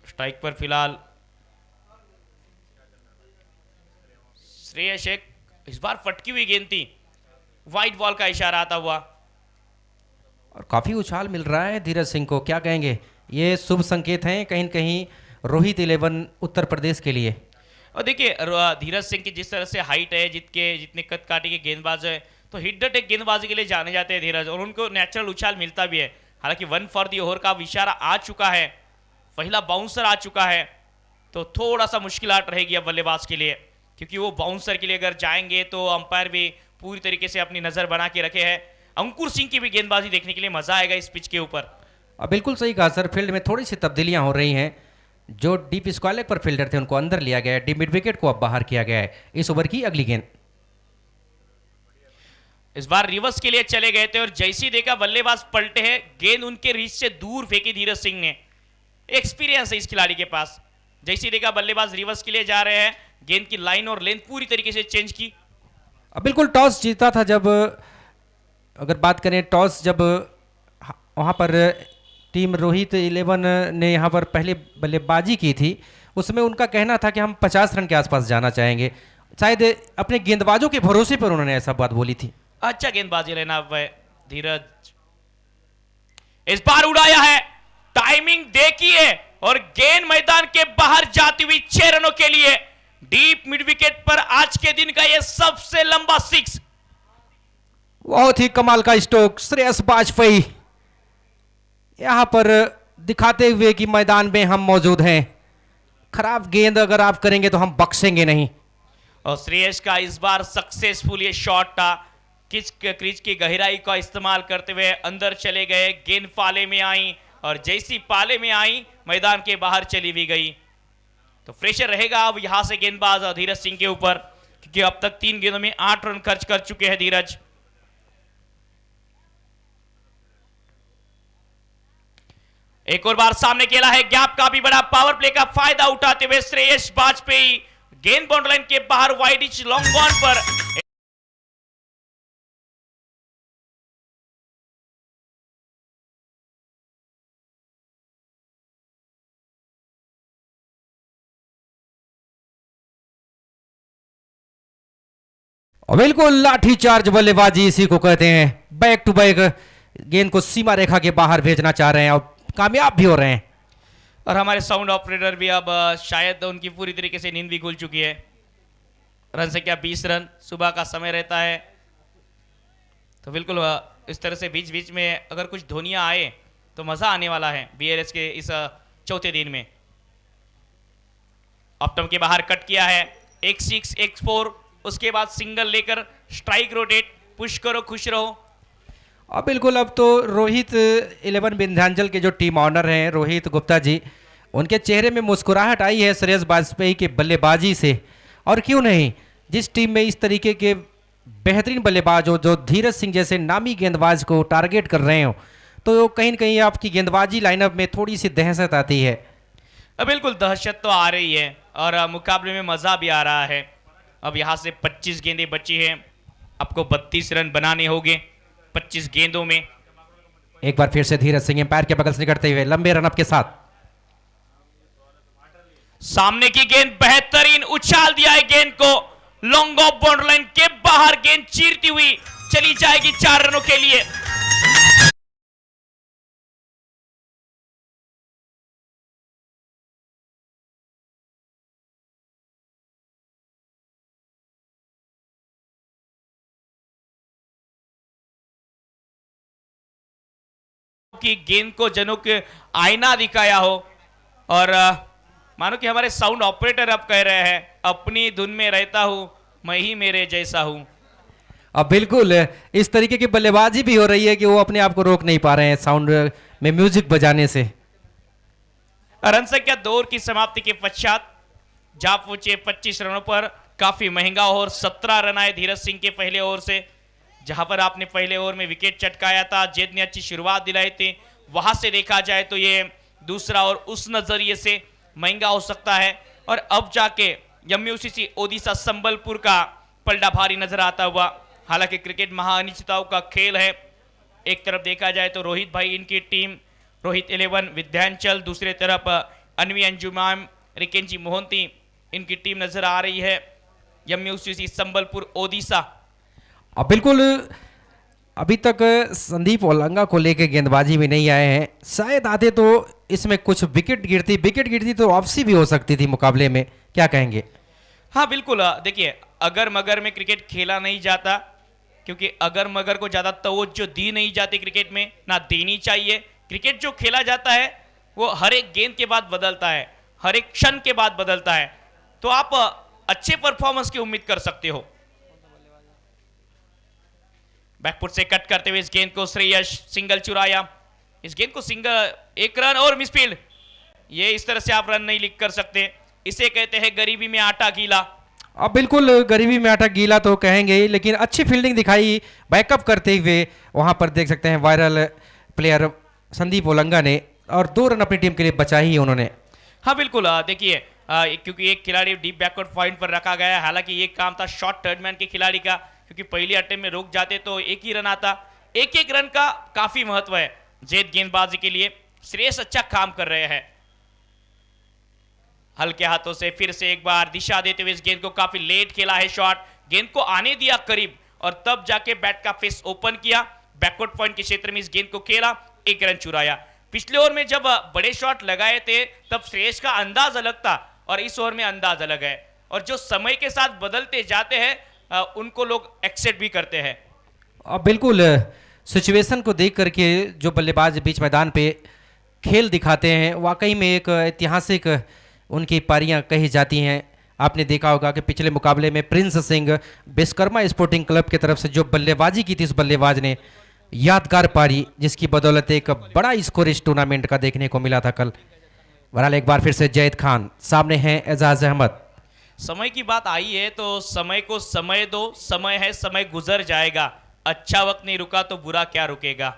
स्ट्राइक पर फिलहाल श्रेयस शेख, इस बार फटकी हुई गेंद थी, वाइट बॉल का इशारा आता हुआ।
और काफ़ी उछाल मिल रहा है धीरज सिंह को, क्या कहेंगे, ये शुभ संकेत हैं कहीं न कहीं रोहित 11 उत्तर प्रदेश के लिए।
और देखिए, धीरज सिंह की जिस तरह से हाइट है, जितने कद काटे के गेंदबाज है, तो हिट द टेक गेंदबाजी के लिए जाने जाते हैं धीरज, और उनको नेचुरल उछाल मिलता भी है। हालांकि 1 फॉर दी ओवर का इशारा आ चुका है, पहला बाउंसर आ चुका है, तो थोड़ा सा मुश्किलात रहेगी अब बल्लेबाज के लिए, क्योंकि वो बाउंसर के लिए अगर जाएंगे तो अंपायर भी पूरी तरीके से अपनी नज़र बना के रखे हैं। अंकुर सिंह की भी गेंदबाजी देखने के लिए मजा आएगा इस पिच के ऊपर।
बिल्कुल सही कहा सर, फील्ड में थोड़ी सी तब्दीलियां हो रही हैं। जो डीप स्क्वायर लेग पर फील्डर थे उनको अंदर लिया गया है, डीप मिड विकेट को अब बाहर किया गया है। इस ओवर की अगली गेंद,
इस बार रिवर्स के लिए चले गए थे और जैसी देखा बल्लेबाज पलटे हैं, गेंद उनके रीच से दूर फेंकी धीरज सिंह ने। एक्सपीरियंस है इस खिलाड़ी के पास। जैसी देखा बल्लेबाज रिवर्स के लिए जा रहे हैं, गेंद की लाइन और लेंथ पूरी तरीके से चेंज की।
अब बिल्कुल टॉस जीता था, जब अगर बात करें टॉस, जब वहाँ पर टीम रोहित 11 ने यहाँ पर पहले बल्लेबाजी की थी, उसमें उनका कहना था कि हम 50 रन के आसपास जाना चाहेंगे। शायद अपने गेंदबाजों के भरोसे पर उन्होंने ऐसा बात बोली थी।
अच्छा गेंदबाजी लेना धीरज, इस बार उड़ाया है, टाइमिंग देखिए, और गेंद मैदान के बाहर जाती हुई 6 रनों के लिए डीप मिड विकेट पर आज के दिन का यह सबसे लंबा 6।
बहुत ही कमाल का स्ट्रोक श्रेयस वाजपेयी यहां पर दिखाते हुए कि मैदान में हम मौजूद हैं। खराब गेंद अगर आप करेंगे तो हम बख्शेंगे नहीं।
और श्रेयस का इस बार सक्सेसफुल ये शॉट था, क्रीज की गहराई का इस्तेमाल करते हुए अंदर चले गए, गेंद पाले में आई और जैसी पाले में आई मैदान के बाहर चली भी गई। तो प्रेशर रहेगा अब यहां से गेंदबाज धीरज सिंह के ऊपर, क्योंकि अब तक 3 गेंदों में 8 रन खर्च कर चुके हैं धीरज। एक और बार सामने खेला है, गैप का भी बड़ा पावर प्ले का फायदा उठाते हुए श्रेयस वाजपेयी गेंद बाउंड्री लाइन के बाहर वाइड इच लॉन्ग ऑन पर।
और बिल्कुल लाठीचार्ज बल्लेबाजी इसी को कहते हैं। बैक टू बैक गेंद को सीमा रेखा के बाहर भेजना चाह रहे हैं और कामयाब भी हो रहे हैं।
और हमारे साउंड ऑपरेटर भी अब शायद उनकी पूरी तरीके से नींद भी खुल चुकी है। रन संख्या 20 रन, सुबह का समय रहता है, तो बिल्कुल इस तरह से बीच बीच में अगर कुछ धोनियां आए तो मजा आने वाला है बीआरएस के इस चौथे दिन में। ऑप्टम के बाहर कट किया है, 1-6 1-4, उसके बाद सिंगल लेकर स्ट्राइक रोटेट, पुश करो खुश रहो।
और बिल्कुल अब तो रोहित 11 विंध्याचल के जो टीम ऑनर हैं रोहित गुप्ता जी, उनके चेहरे में मुस्कुराहट आई है श्रेयस वाजपेयी के बल्लेबाजी से। और क्यों नहीं, जिस टीम में इस तरीके के बेहतरीन बल्लेबाज हो जो धीरज सिंह जैसे नामी गेंदबाज को टारगेट कर रहे हो, तो कहीं न कहीं आपकी गेंदबाजी लाइनअप में थोड़ी सी दहशत आती है।
बिल्कुल दहशत तो आ रही है और मुकाबले में मजा भी आ रहा है। अब यहां से 25 गेंदें बची हैं, आपको 32 रन बनाने होंगे 25 गेंदों में।
एक बार फिर से धीरज सिंह एम्पायर के बगल से निकलते हुए लंबे रनअप के साथ
सामने की गेंद बेहतरीन उछाल दिया है, गेंद को लॉन्ग ऑफ बाउंड्री लाइन के बाहर गेंद चीरती हुई चली जाएगी 4 रनों के लिए। की गेंद को जनों के आईना दिखाया हो। और मानो कि हमारे साउंड ऑपरेटर अब कह रहे हैं, अपनी धुन में रहता हूं मैं ही मेरे जैसा हूं।
अब बिल्कुल इस तरीके की बल्लेबाजी भी हो रही है कि वो अपने आप को रोक नहीं पा रहे हैं साउंड में म्यूजिक बजाने से।
रन संख्या 2 ओवर की समाप्ति के पश्चात जा पहुंचे 25 रनों पर, काफी महंगा ओवर 17 रन आए धीरज सिंह के पहले ओवर से, जहां पर आपने पहले ओवर में विकेट चटकाया था, जेद ने अच्छी शुरुआत दिलाई थी। वहां से देखा जाए तो ये दूसरा और उस नजरिए से महंगा हो सकता है। और अब जाके एमयूसीसी ओडिशा संबलपुर का पलड़ा भारी नजर आता हुआ। हालांकि क्रिकेट महाअनिश्चितताओं का खेल है। एक तरफ देखा जाए तो रोहित भाई इनकी टीम रोहित 11 विंध्याचल, दूसरे तरफ अनवी अंजुमान रिकेंजी मोहंती इनकी टीम नजर आ रही है एमयूसीसी संबलपुर ओडिशा।
अब बिल्कुल अभी तक संदीप ओलंगा को लेके गेंदबाजी में नहीं आए हैं, शायद आते तो इसमें कुछ विकेट गिरती तो वापसी भी हो सकती थी मुकाबले में, क्या कहेंगे?
हाँ बिल्कुल, देखिए अगर मगर में क्रिकेट खेला नहीं जाता, क्योंकि अगर मगर को ज़्यादा तवज्जो दी नहीं जाती क्रिकेट में, ना देनी चाहिए। क्रिकेट जो खेला जाता है वो हर एक गेंद के बाद बदलता है, हर एक क्षण के बाद बदलता है, तो आप अच्छे परफॉर्मेंस की उम्मीद कर सकते हो। बैकफुट से कट करते हुए इस गेंद को श्रेयस सिंगल चुराया, इस गेंद को सिंगल, 1 रन और मिसफील्ड। ये इस तरह से आप रन नहीं लिख कर सकते, इसे कहते हैं गरीबी में आटा गीला।
अब बिल्कुल गरीबी में आटा गीला तो कहेंगे ही, लेकिन अच्छी फील्डिंग दिखाई बैकअप करते हुए। वहां पर देख सकते हैं वायरल प्लेयर संदीप ओलंगा ने, और 2 रन अपनी टीम के लिए बचा ही उन्होंने।
हाँ बिल्कुल, देखिए क्योंकि एक खिलाड़ी डीप बैकवर्ड पॉइंट पर रखा गया है। हालांकि ये काम था शॉर्ट थर्डमैन के खिलाड़ी का, क्योंकि पहली अटेम्प्ट में रुक जाते तो 1 ही रन आता। 1-1 रन का काफी महत्व है जेद गेंदबाजी के लिए। श्रेयस अच्छा काम कर रहे हैं, हल्के हाथों से फिर से एक बार दिशा देते हुए इस गेंद को काफी लेट खेला है शॉट, गेंद को आने दिया करीब और तब जाके बैट का फेस ओपन किया, बैकवर्ड पॉइंट के क्षेत्र में इस गेंद को खेला, 1 रन चुराया। पिछले ओवर में जब बड़े शॉट लगाए थे तब श्रेयस का अंदाज अलग था और इस ओवर में अंदाज अलग है, और जो समय के साथ बदलते जाते हैं उनको लोग एक्सेप्ट भी करते हैं।
अब बिल्कुल सिचुएशन को देख करके जो बल्लेबाज बीच मैदान पे खेल दिखाते हैं, वाकई में एक ऐतिहासिक उनकी पारियां कही जाती हैं। आपने देखा होगा कि पिछले मुकाबले में Prince Singh Vishwakarma sporting club की तरफ से जो बल्लेबाजी की थी, इस बल्लेबाज ने यादगार पारी, जिसकी बदौलत एक बड़ा स्कोर इस टूर्नामेंट का देखने को मिला था कल। बहरहाल एक बार फिर से जैद खान, सामने हैं एजाज अहमद।
समय की बात आई है तो समय को समय दो, समय है, समय गुजर जाएगा, अच्छा वक्त नहीं रुका तो बुरा क्या रुकेगा।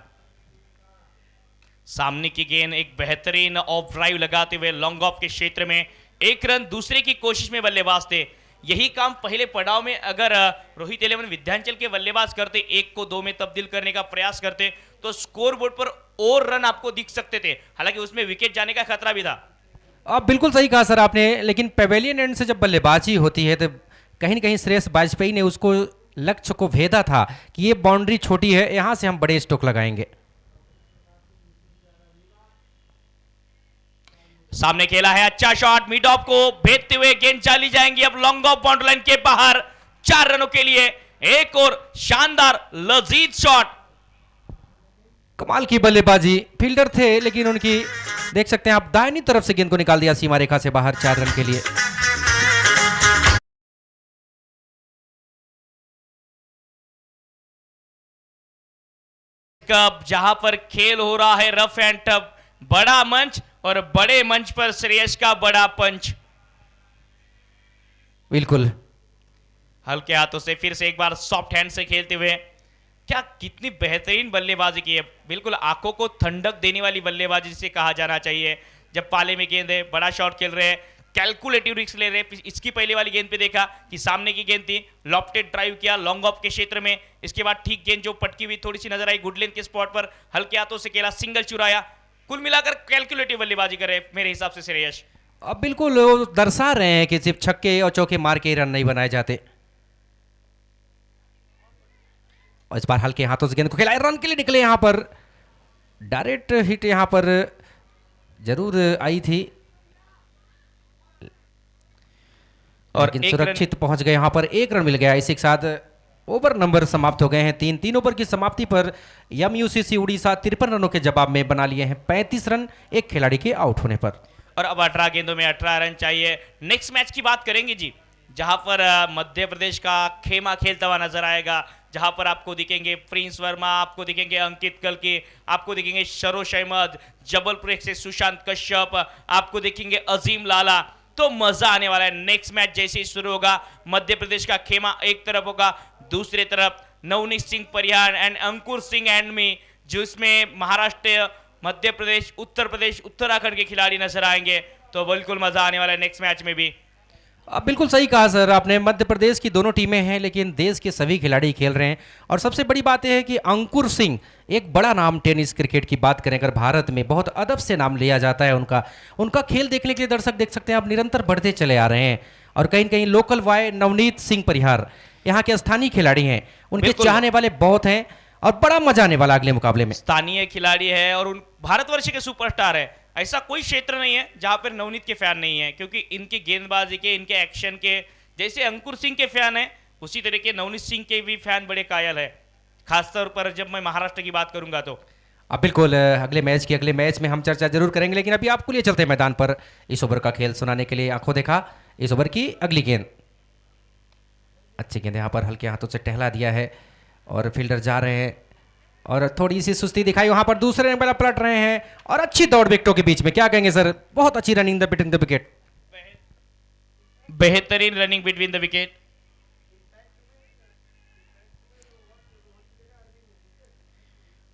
सामने की गेंद एक बेहतरीन ऑफ ड्राइव लगाते हुए लॉन्ग ऑफ के क्षेत्र में एक रन दूसरे की कोशिश में बल्लेबाज थे। यही काम पहले पड़ाव में अगर रोहित इलेवन विंध्याचल के बल्लेबाज करते, 1 को 2 में तब्दील करने का प्रयास करते, तो स्कोर बोर्ड पर और रन आपको दिख सकते थे। हालांकि उसमें विकेट जाने का खतरा भी था।
अब बिल्कुल सही कहा सर आपने, लेकिन पेवेलियन एंड से जब बल्लेबाजी होती है तो कहीं न कहीं श्रेयस वाजपेयी ने उसको लक्ष्य को भेदा था कि ये बाउंड्री छोटी है, यहां से हम बड़े स्ट्रोक लगाएंगे।
सामने खेला है अच्छा शॉट, मिड ऑफ को भेदते हुए गेंद चली जाएंगी अब लॉन्ग ऑफ बाउंड्री लाइन के बाहर। 4 रनों के लिए एक और शानदार लजीज शॉट।
कमाल की बल्लेबाजी, फील्डर थे लेकिन उनकी देख सकते हैं आप, दाहिनी तरफ से गेंद को निकाल दिया सीमा रेखा से बाहर 4 रन के लिए।
कब जहां पर खेल हो रहा है रफ एंड टफ, बड़ा मंच और बड़े मंच पर श्रेयस का बड़ा पंच।
बिल्कुल
हल्के हाथों से फिर से एक बार सॉफ्ट हैंड से खेलते हुए, क्या कितनी बेहतरीन बल्लेबाजी की है। बिल्कुल आंखों को ठंडक देने वाली बल्लेबाजी जिसे कहा जाना चाहिए। जब पाले में गेंद है, बड़ा शॉट खेल रहे हैं, कैलकुलेटिव रिस्क ले रहे हैं। इसकी पहले वाली गेंद पे देखा कि सामने की गेंद थी, लॉफ्टेड ड्राइव किया लॉन्ग ऑफ के क्षेत्र में। इसके बाद ठीक गेंद जो पटकी हुई थोड़ी सी नजर आई गुड लेंथ के स्पॉट पर, हल्के हाथों से खेला, सिंगल चुराया। कुल मिलाकर कैलकुलेटिव बल्लेबाजी कर रहे हैं मेरे हिसाब से श्रेयस।
अब बिल्कुल वो दर्शा रहे हैं कि सिर्फ छक्के और चौके मार के ही रन नहीं बनाए जाते। और इस बार हल्के हाथों से गेंद को खिलाए, रन के लिए निकले। यहां पर डायरेक्ट हिट यहां पर जरूर आई थी और लेकिन सुरक्षित पहुंच गए। यहां पर 1 रन मिल गया। इसी के साथ ओवर नंबर समाप्त हो गए हैं। 3 ओवर की समाप्ति पर MUCC उड़ीसा 53 रनों के जवाब में बना लिए हैं 35 रन एक खिलाड़ी के आउट होने पर।
और अब 18 गेंदों में 18 रन चाहिए। नेक्स्ट मैच की बात करेंगे जी, जहां पर मध्य प्रदेश का खेमा खेलता हुआ नजर आएगा, जहां पर आपको दिखेंगे प्रिंस वर्मा, आपको दिखेंगे अंकित कल्की, आपको दिखेंगे सरोज अहमद, जबलपुर से सुशांत कश्यप, आपको दिखेंगे अजीम लाला। तो मजा आने वाला है। नेक्स्ट मैच जैसे ही शुरू होगा, मध्य प्रदेश का खेमा एक तरफ होगा, दूसरे तरफ Navneet Singh Parihar and Ankur Singh and me, जिसमें महाराष्ट्र, मध्य प्रदेश, उत्तर प्रदेश, उत्तराखंड के खिलाड़ी नजर आएंगे। तो बिल्कुल मजा आने वाला है नेक्स्ट मैच में भी।
अब बिल्कुल सही कहा सर आपने, मध्य प्रदेश की दोनों टीमें हैं लेकिन देश के सभी खिलाड़ी खेल रहे हैं। और सबसे बड़ी बात यह है कि अंकुर सिंह एक बड़ा नाम टेनिस क्रिकेट की बात करें अगर भारत में, बहुत अदब से नाम लिया जाता है उनका खेल देखने के लिए दर्शक देख सकते हैं आप निरंतर बढ़ते चले आ रहे हैं। और कहीं कहीं लोकल वाय नवनीत सिंह परिहार यहाँ के स्थानीय खिलाड़ी हैं, उनके चाहने वाले बहुत हैं और बड़ा मजा आने वाला अगले मुकाबले में।
स्थानीय खिलाड़ी है और उन भारतवर्ष के सुपरस्टार है। ऐसा कोई क्षेत्र नहीं है जहां पर नवनीत के फैन नहीं है, क्योंकि इनकी गेंदबाजी के, इनके एक्शन के, जैसे अंकुर सिंह के फैन है उसी तरह के नवनीत सिंह के भी फैन बड़े कायल है, खासतौर पर जब मैं महाराष्ट्र की बात करूंगा तो।
अब बिल्कुल अगले मैच में हम चर्चा जरूर करेंगे, लेकिन अभी आपको लिए चलते हैं मैदान पर इस ओवर का खेल सुनाने के लिए। आंखों देखा इस ओवर की अगली गेंद, अच्छी गेंद यहाँ पर हल्के हाथों से टहला दिया है और फील्डर जा रहे हैं और थोड़ी सी सुस्ती दिखाई। वहां पर दूसरे नंबर पलट रहे हैं और अच्छी दौड़ विकेटों के बीच में, क्या कहेंगे सर, बहुत अच्छी रनिंग बिटवीन द विकेट,
बेहतरीन रनिंग बिटवीन द विकेट।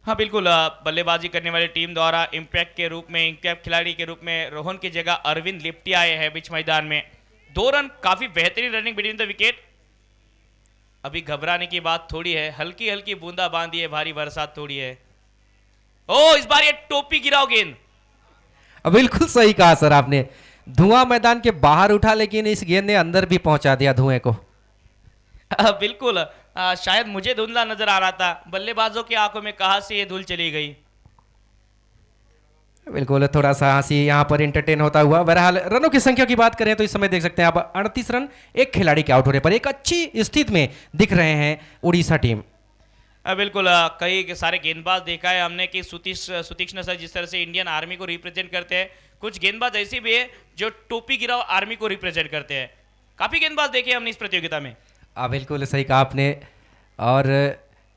हाँ बिल्कुल, बल्लेबाजी करने वाली टीम द्वारा इम्पैक्ट के रूप में, इम्पैक्ट खिलाड़ी के रूप में रोहन की जगह अरविंद लिप्टी आए हैं बीच मैदान में। 2 रन, काफी बेहतरीन रनिंग बिटवीन द विकेट। अभी घबराने की बात थोड़ी है, हल्की हल्की बूंदाबांदी है, भारी बरसात थोड़ी है। ओ इस बार ये टोपी गिराओ गेंद।
बिल्कुल सही कहा सर आपने, धुआं मैदान के बाहर उठा लेकिन इस गेंद ने अंदर भी पहुंचा दिया धुएं को।
बिल्कुल, शायद मुझे धुंधला नजर आ रहा था, बल्लेबाजों की आंखों में कहां से ये धूल चली गई।
बिल्कुल, थोड़ा सा हंसी यहाँ पर एंटरटेन होता हुआ। बहरहाल रनों की संख्या की बात करें तो इस समय देख सकते हैं आप 38 रन एक खिलाड़ी के आउट होने पर एक अच्छी स्थिति में दिख रहे हैं उड़ीसा टीम।
बिल्कुल, कई सारे गेंदबाज देखा है हमने कि सुतीक्ष्ण सर जिस तरह से इंडियन आर्मी को रिप्रेजेंट करते हैं, कुछ गेंदबाज ऐसे भी है जो टोपी गिराओ आर्मी को रिप्रेजेंट करते हैं। काफी गेंदबाज देखे हमने इस प्रतियोगिता में।
बिल्कुल सही कहा आपने। और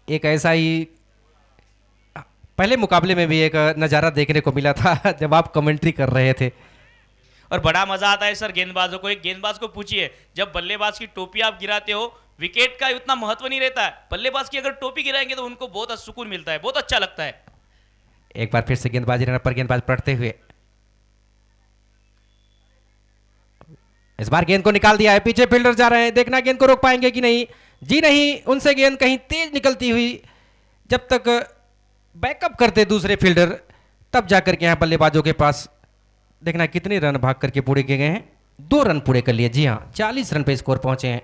एक ऐसा ही पहले मुकाबले में भी एक नज़ारा देखने को मिला था जब आप कमेंट्री कर रहे थे।
और बड़ा मजा आता है सर गेंदबाजों को। एक गेंदबाज को पूछिए, जब बल्लेबाज की टोपी आप गिराते हो, विकेट का उतना महत्व नहीं रहता है, बल्लेबाज की अगर टोपी गिराएंगे तो उनको बहुत सुकून मिलता है, बहुत अच्छा लगता है।
एक बार फिर से गेंदबाजी रन पर गेंदबाज पड़ते हुए इस बार गेंद को निकाल दिया है, पीछे फील्डर जा रहे हैं, देखना गेंद को रोक पाएंगे कि नहीं। जी नहीं, उनसे गेंद कहीं तेज निकलती हुई, जब तक बैकअप करते दूसरे फील्डर तब जाकर के यहाँ बल्लेबाजों के पास देखना कितने रन भाग करके पूरे किए गए हैं। 2 रन पूरे कर लिए। जी हाँ, 40 रन पे स्कोर पहुंचे हैं।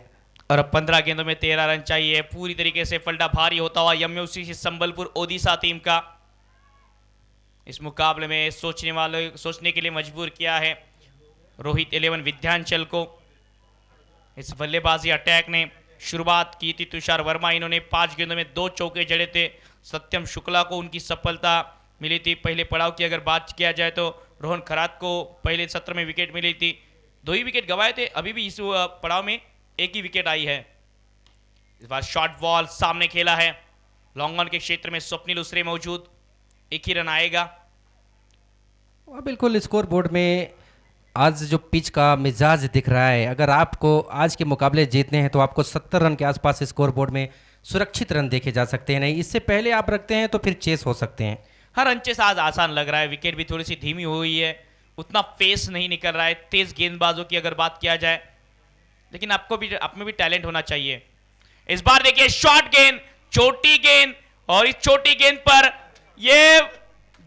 और अब 15 गेंदों में 13 रन चाहिए। पूरी तरीके से फल्टा भारी होता हुआ एमयूसीसी संबलपुर ओडिशा टीम का इस मुकाबले में सोचने के लिए मजबूर किया है रोहित 11 विद्यांचल को। इस बल्लेबाजी अटैक ने शुरुआत की थी तुषार वर्मा, इन्होंने 5 गेंदों में 2 चौके जड़े थे। सत्यम शुक्ला को उनकी सफलता मिली थी। पहले पड़ाव की अगर बात किया जाए तो रोहन खरात को पहले सत्र में विकेट मिली थी, 2 ही विकेट गंवाए थे। अभी भी इस पड़ाव में 1 ही विकेट आई है। इस बार शॉर्ट बॉल सामने खेला है, लॉन्ग ऑन के क्षेत्र में स्वप्निल उसरे मौजूद, 1 ही रन आएगा।
बिल्कुल स्कोर बोर्ड में आज जो पिच का मिजाज दिख रहा है, अगर आपको आज के मुकाबले जीतने हैं तो आपको 70 रन के आसपास स्कोर बोर्ड में सुरक्षित रन देखे जा सकते हैं। नहीं, इससे पहले आप रखते हैं तो फिर चेस हो सकते हैं।
हर रन से आज आसान लग रहा है। विकेट भी थोड़ी सी धीमी हुई है, उतना पेस नहीं निकल रहा है। तेज गेंदबाजों की अगर बात किया जाए, लेकिन आप में भी टैलेंट होना चाहिए। इस बार देखिए शॉर्ट गेंद, छोटी गेंद, और इस छोटी गेंद पर ये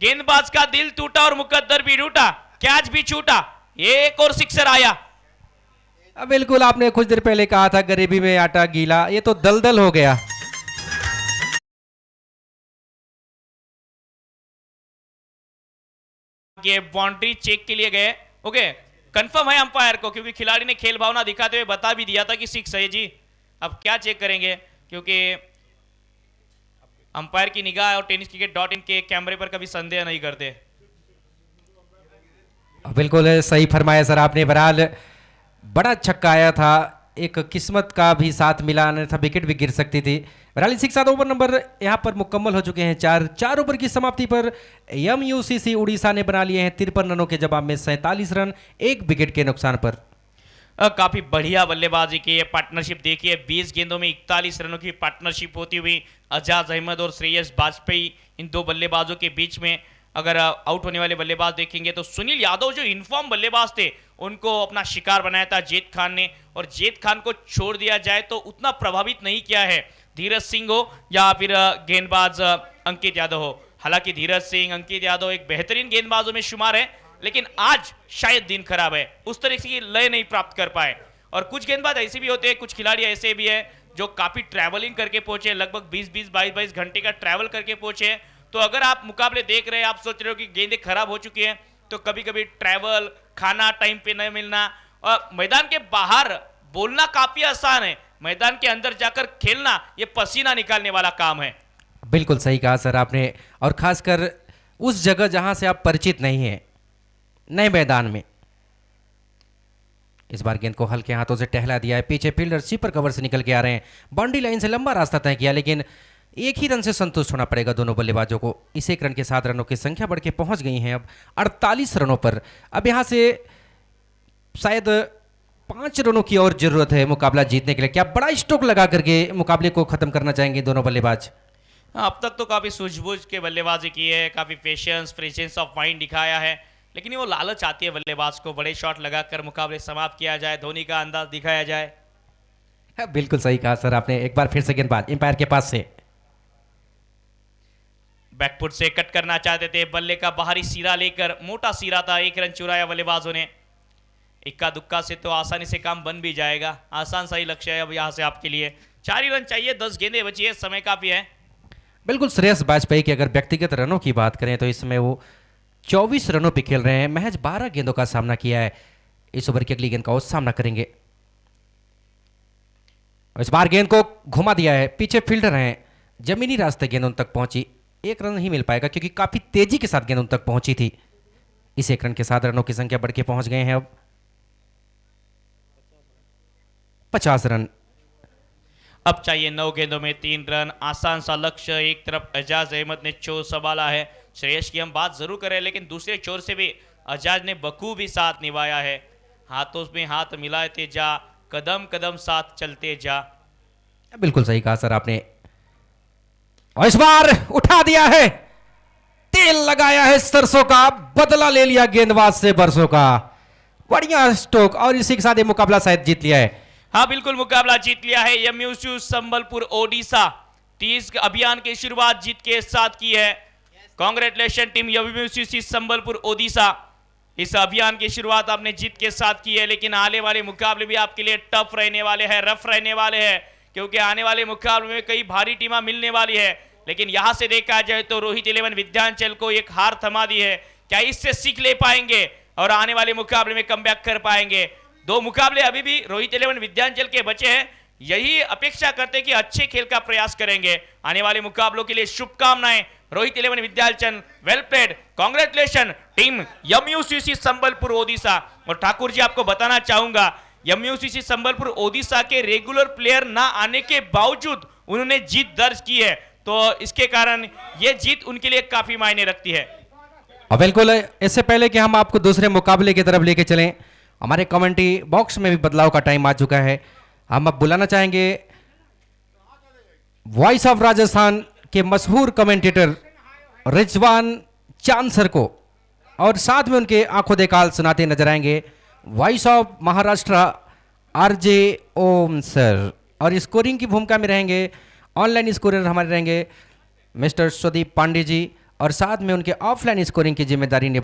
गेंदबाज का दिल टूटा और मुकद्दर भी टूटा, कैच भी छूटा, एक और सिक्सर आया।
बिल्कुल, आपने कुछ देर पहले कहा था गरीबी में आटा गीला, ये तो दलदल हो गया।
ये बाउंड्री चेक के लिए गए। ओके, कंफर्म है अंपायर को, क्योंकि खिलाड़ी ने खेल भावना दिखाते हुए बता भी दिया था कि 6 है जी। अब क्या चेक करेंगे, क्योंकि अंपायर की निगाह और टेनिस क्रिकेट .in के कैमरे पर कभी संदेह नहीं करते।
बिल्कुल सही फरमाया सर आपने। बहरहाल बड़ा छक्का आया था, एक किस्मत का भी साथ मिला, अन्यथा विकेट भी गिर सकती थी। बहरहाल 6 ओवर नंबर यहाँ पर मुकम्मल हो चुके हैं। 4 ओवर की समाप्ति पर एमयूसीसी उड़ीसा ने बना लिए हैं 53 रनों के जवाब में 47 रन, 1 विकेट के नुकसान पर।
काफी बढ़िया बल्लेबाजी की ये पार्टनरशिप देखिए। 20 गेंदों में 41 रनों की पार्टनरशिप होती हुई अजाज अहमद और श्रेयस वाजपेयी, इन 2 बल्लेबाजों के बीच में। अगर आउट होने वाले बल्लेबाज देखेंगे तो सुनील यादव जो इनफॉर्म बल्लेबाज थे, उनको अपना शिकार बनाया था जेत खान ने, और जेत खान को छोड़ दिया जाए तो उतना प्रभावित नहीं किया है धीरज सिंह हो या फिर गेंदबाज अंकित यादव हो। हालांकि धीरज सिंह, अंकित यादव एक बेहतरीन गेंदबाजों में शुमार है, लेकिन आज शायद दिन खराब है, उस तरीके की लय नहीं प्राप्त कर पाए। और कुछ गेंदबाज ऐसे भी होते हैं, कुछ खिलाड़ी ऐसे भी है जो काफी ट्रैवलिंग करके पहुंचे, लगभग 20-20, 22-22 घंटे का ट्रैवल करके पहुंचे। तो अगर आप मुकाबले देख रहे हैं, आप सोच रहे हो कि गेंदें खराब हो चुकी हैं, तो कभी कभी ट्रैवल, खाना टाइम पे न मिलना, और मैदान के बाहर बोलना काफी आसान है, मैदान के अंदर जाकर खेलना ये पसीना निकालने वाला काम है।
बिल्कुल सही कहा सर आपने, और खासकर उस जगह जहां से आप परिचित नहीं हैं, नए मैदान में। इस बार गेंद को हल्के हाथों से टहला दिया है, पीछे फील्डर स्वीपर कवर से निकल के आ रहे हैं, बाउंड्री लाइन से लंबा रास्ता तय किया, लेकिन 1 ही रन से संतुष्ट होना पड़ेगा दोनों बल्लेबाजों को। इस 1 रन के 7 रनों की संख्या बढ़ के पहुंच गई हैं अब 48 रनों पर। अब यहां से शायद 5 रनों की और जरूरत है मुकाबला जीतने के लिए। क्या बड़ा स्ट्रोक लगा करके मुकाबले को खत्म करना चाहेंगे दोनों बल्लेबाज?
अब तक तो काफी सूझबूझ के बल्लेबाजी की है, काफी पेशेंस, प्रेजेंस ऑफ माइंड दिखाया है, लेकिन वो लालच आती है बल्लेबाज को, बड़े शॉट लगाकर मुकाबले समाप्त किया जाए, धोनी का अंदाज दिखाया जाए।
बिल्कुल सही कहा सर आपने। एक बार फिर से गेंदबाज एम्पायर के पास से
बैकफुट से कट करना चाहते थे, बल्ले का बाहरी सिरा लेकर, मोटा सिरा था, 1 रन चुराया बल्लेबाजों ने। इक्का दुक्का से तो आसानी से काम बन भी जाएगा, आसान सा ही लक्ष्य है अब यहाँ से आपके लिए। 4 ही रन चाहिए, 10 गेंदें बची है, समय काफी है।
बिल्कुल श्रेयस वाजपेयी की अगर व्यक्तिगत रनों की बात करें तो इसमें वो 24 रनों पे खेल रहे हैं, महज 12 गेंदों का सामना किया है। इस ओवर की अगली गेंद का वो सामना करेंगे। इस बार गेंद को घुमा दिया है, पीछे फील्डर हैं, जमीनी रास्ते गेंद उन तक पहुंची, 1 रन नहीं मिल पाएगा क्योंकि काफी तेजी के साथ गेंद उन तक पहुंची थी। इस एक रन के साथ रनों की संख्या बढ़ के पहुंच गए हैं अब 50 रन।
अब चाहिए 9 गेंदों में 3 रन। आसान सा लक्ष्य। एक तरफ एजाज अहमद ने चोर संभाला है, श्रेयस की हम बात जरूर करें, लेकिन दूसरे छोर से भी एजाज ने बखूबी साथ निभाया है। हाथों में हाथ मिलाते जा, कदम कदम साथ चलते जा।
बिल्कुल सही कहा सर आपने, और इस बार उठा दिया है, तेल लगाया है सरसों का, बदला ले लिया गेंदबाज से बरसों का। बढ़िया स्ट्रोक, और इसी के साथ ये मुकाबला शायद जीत लिया है।
हाँ बिल्कुल, मुकाबला जीत लिया है। एमयूसी संबलपुर ओडिशा 30 अभियान की शुरुआत जीत के साथ की है। Congratulation team MUC Sambalpur Odisha, इस अभियान की शुरुआत आपने जीत के साथ की है। लेकिन आने वाले मुकाबले भी आपके लिए टफ रहने वाले हैं, रफ रहने वाले हैं, क्योंकि आने वाले मुकाबले में कई भारी टीमें मिलने वाली है। लेकिन यहां से देखा जाए तो रोहित 11 विद्यांचल को एक हार थमा दी है। क्या इससे सीख ले पाएंगे और आने वाले मुकाबले में कमबैक कर पाएंगे? 2 मुकाबले अभी भी रोहित 11 विद्यांचल के बचे हैं। यही अपेक्षा करते कि अच्छे खेल का प्रयास करेंगे। आने वाले मुकाबलों के लिए शुभकामनाएं Rohit 11 Vidyanchal. Well played, congratulation team MUCC Sambalpur Odisha. और ठाकुर जी, आपको बताना चाहूंगा, एमयूसीसी संबलपुर ओडिशा के रेगुलर प्लेयर ना आने के बावजूद उन्होंने जीत दर्ज की है, तो इसके कारण यह जीत उनके लिए काफी मायने रखती है।
बिल्कुल, इससे पहले कि हम आपको दूसरे मुकाबले की तरफ लेके चलें, हमारे कमेंट्री बॉक्स में भी बदलाव का टाइम आ चुका है। हम अब बुलाना चाहेंगे वॉइस ऑफ राजस्थान के मशहूर कमेंटेटर रिजवान चांद सर को, और साथ में उनके आंखों देकाल सुनाते नजर आएंगे voice of Maharashtra RJ Om sir. और स्कोरिंग की भूमिका में रहेंगे, ऑनलाइन स्कोरर हमारे रहेंगे मिस्टर सुदीप पांडे जी, और साथ में उनके ऑफलाइन स्कोरिंग की जिम्मेदारी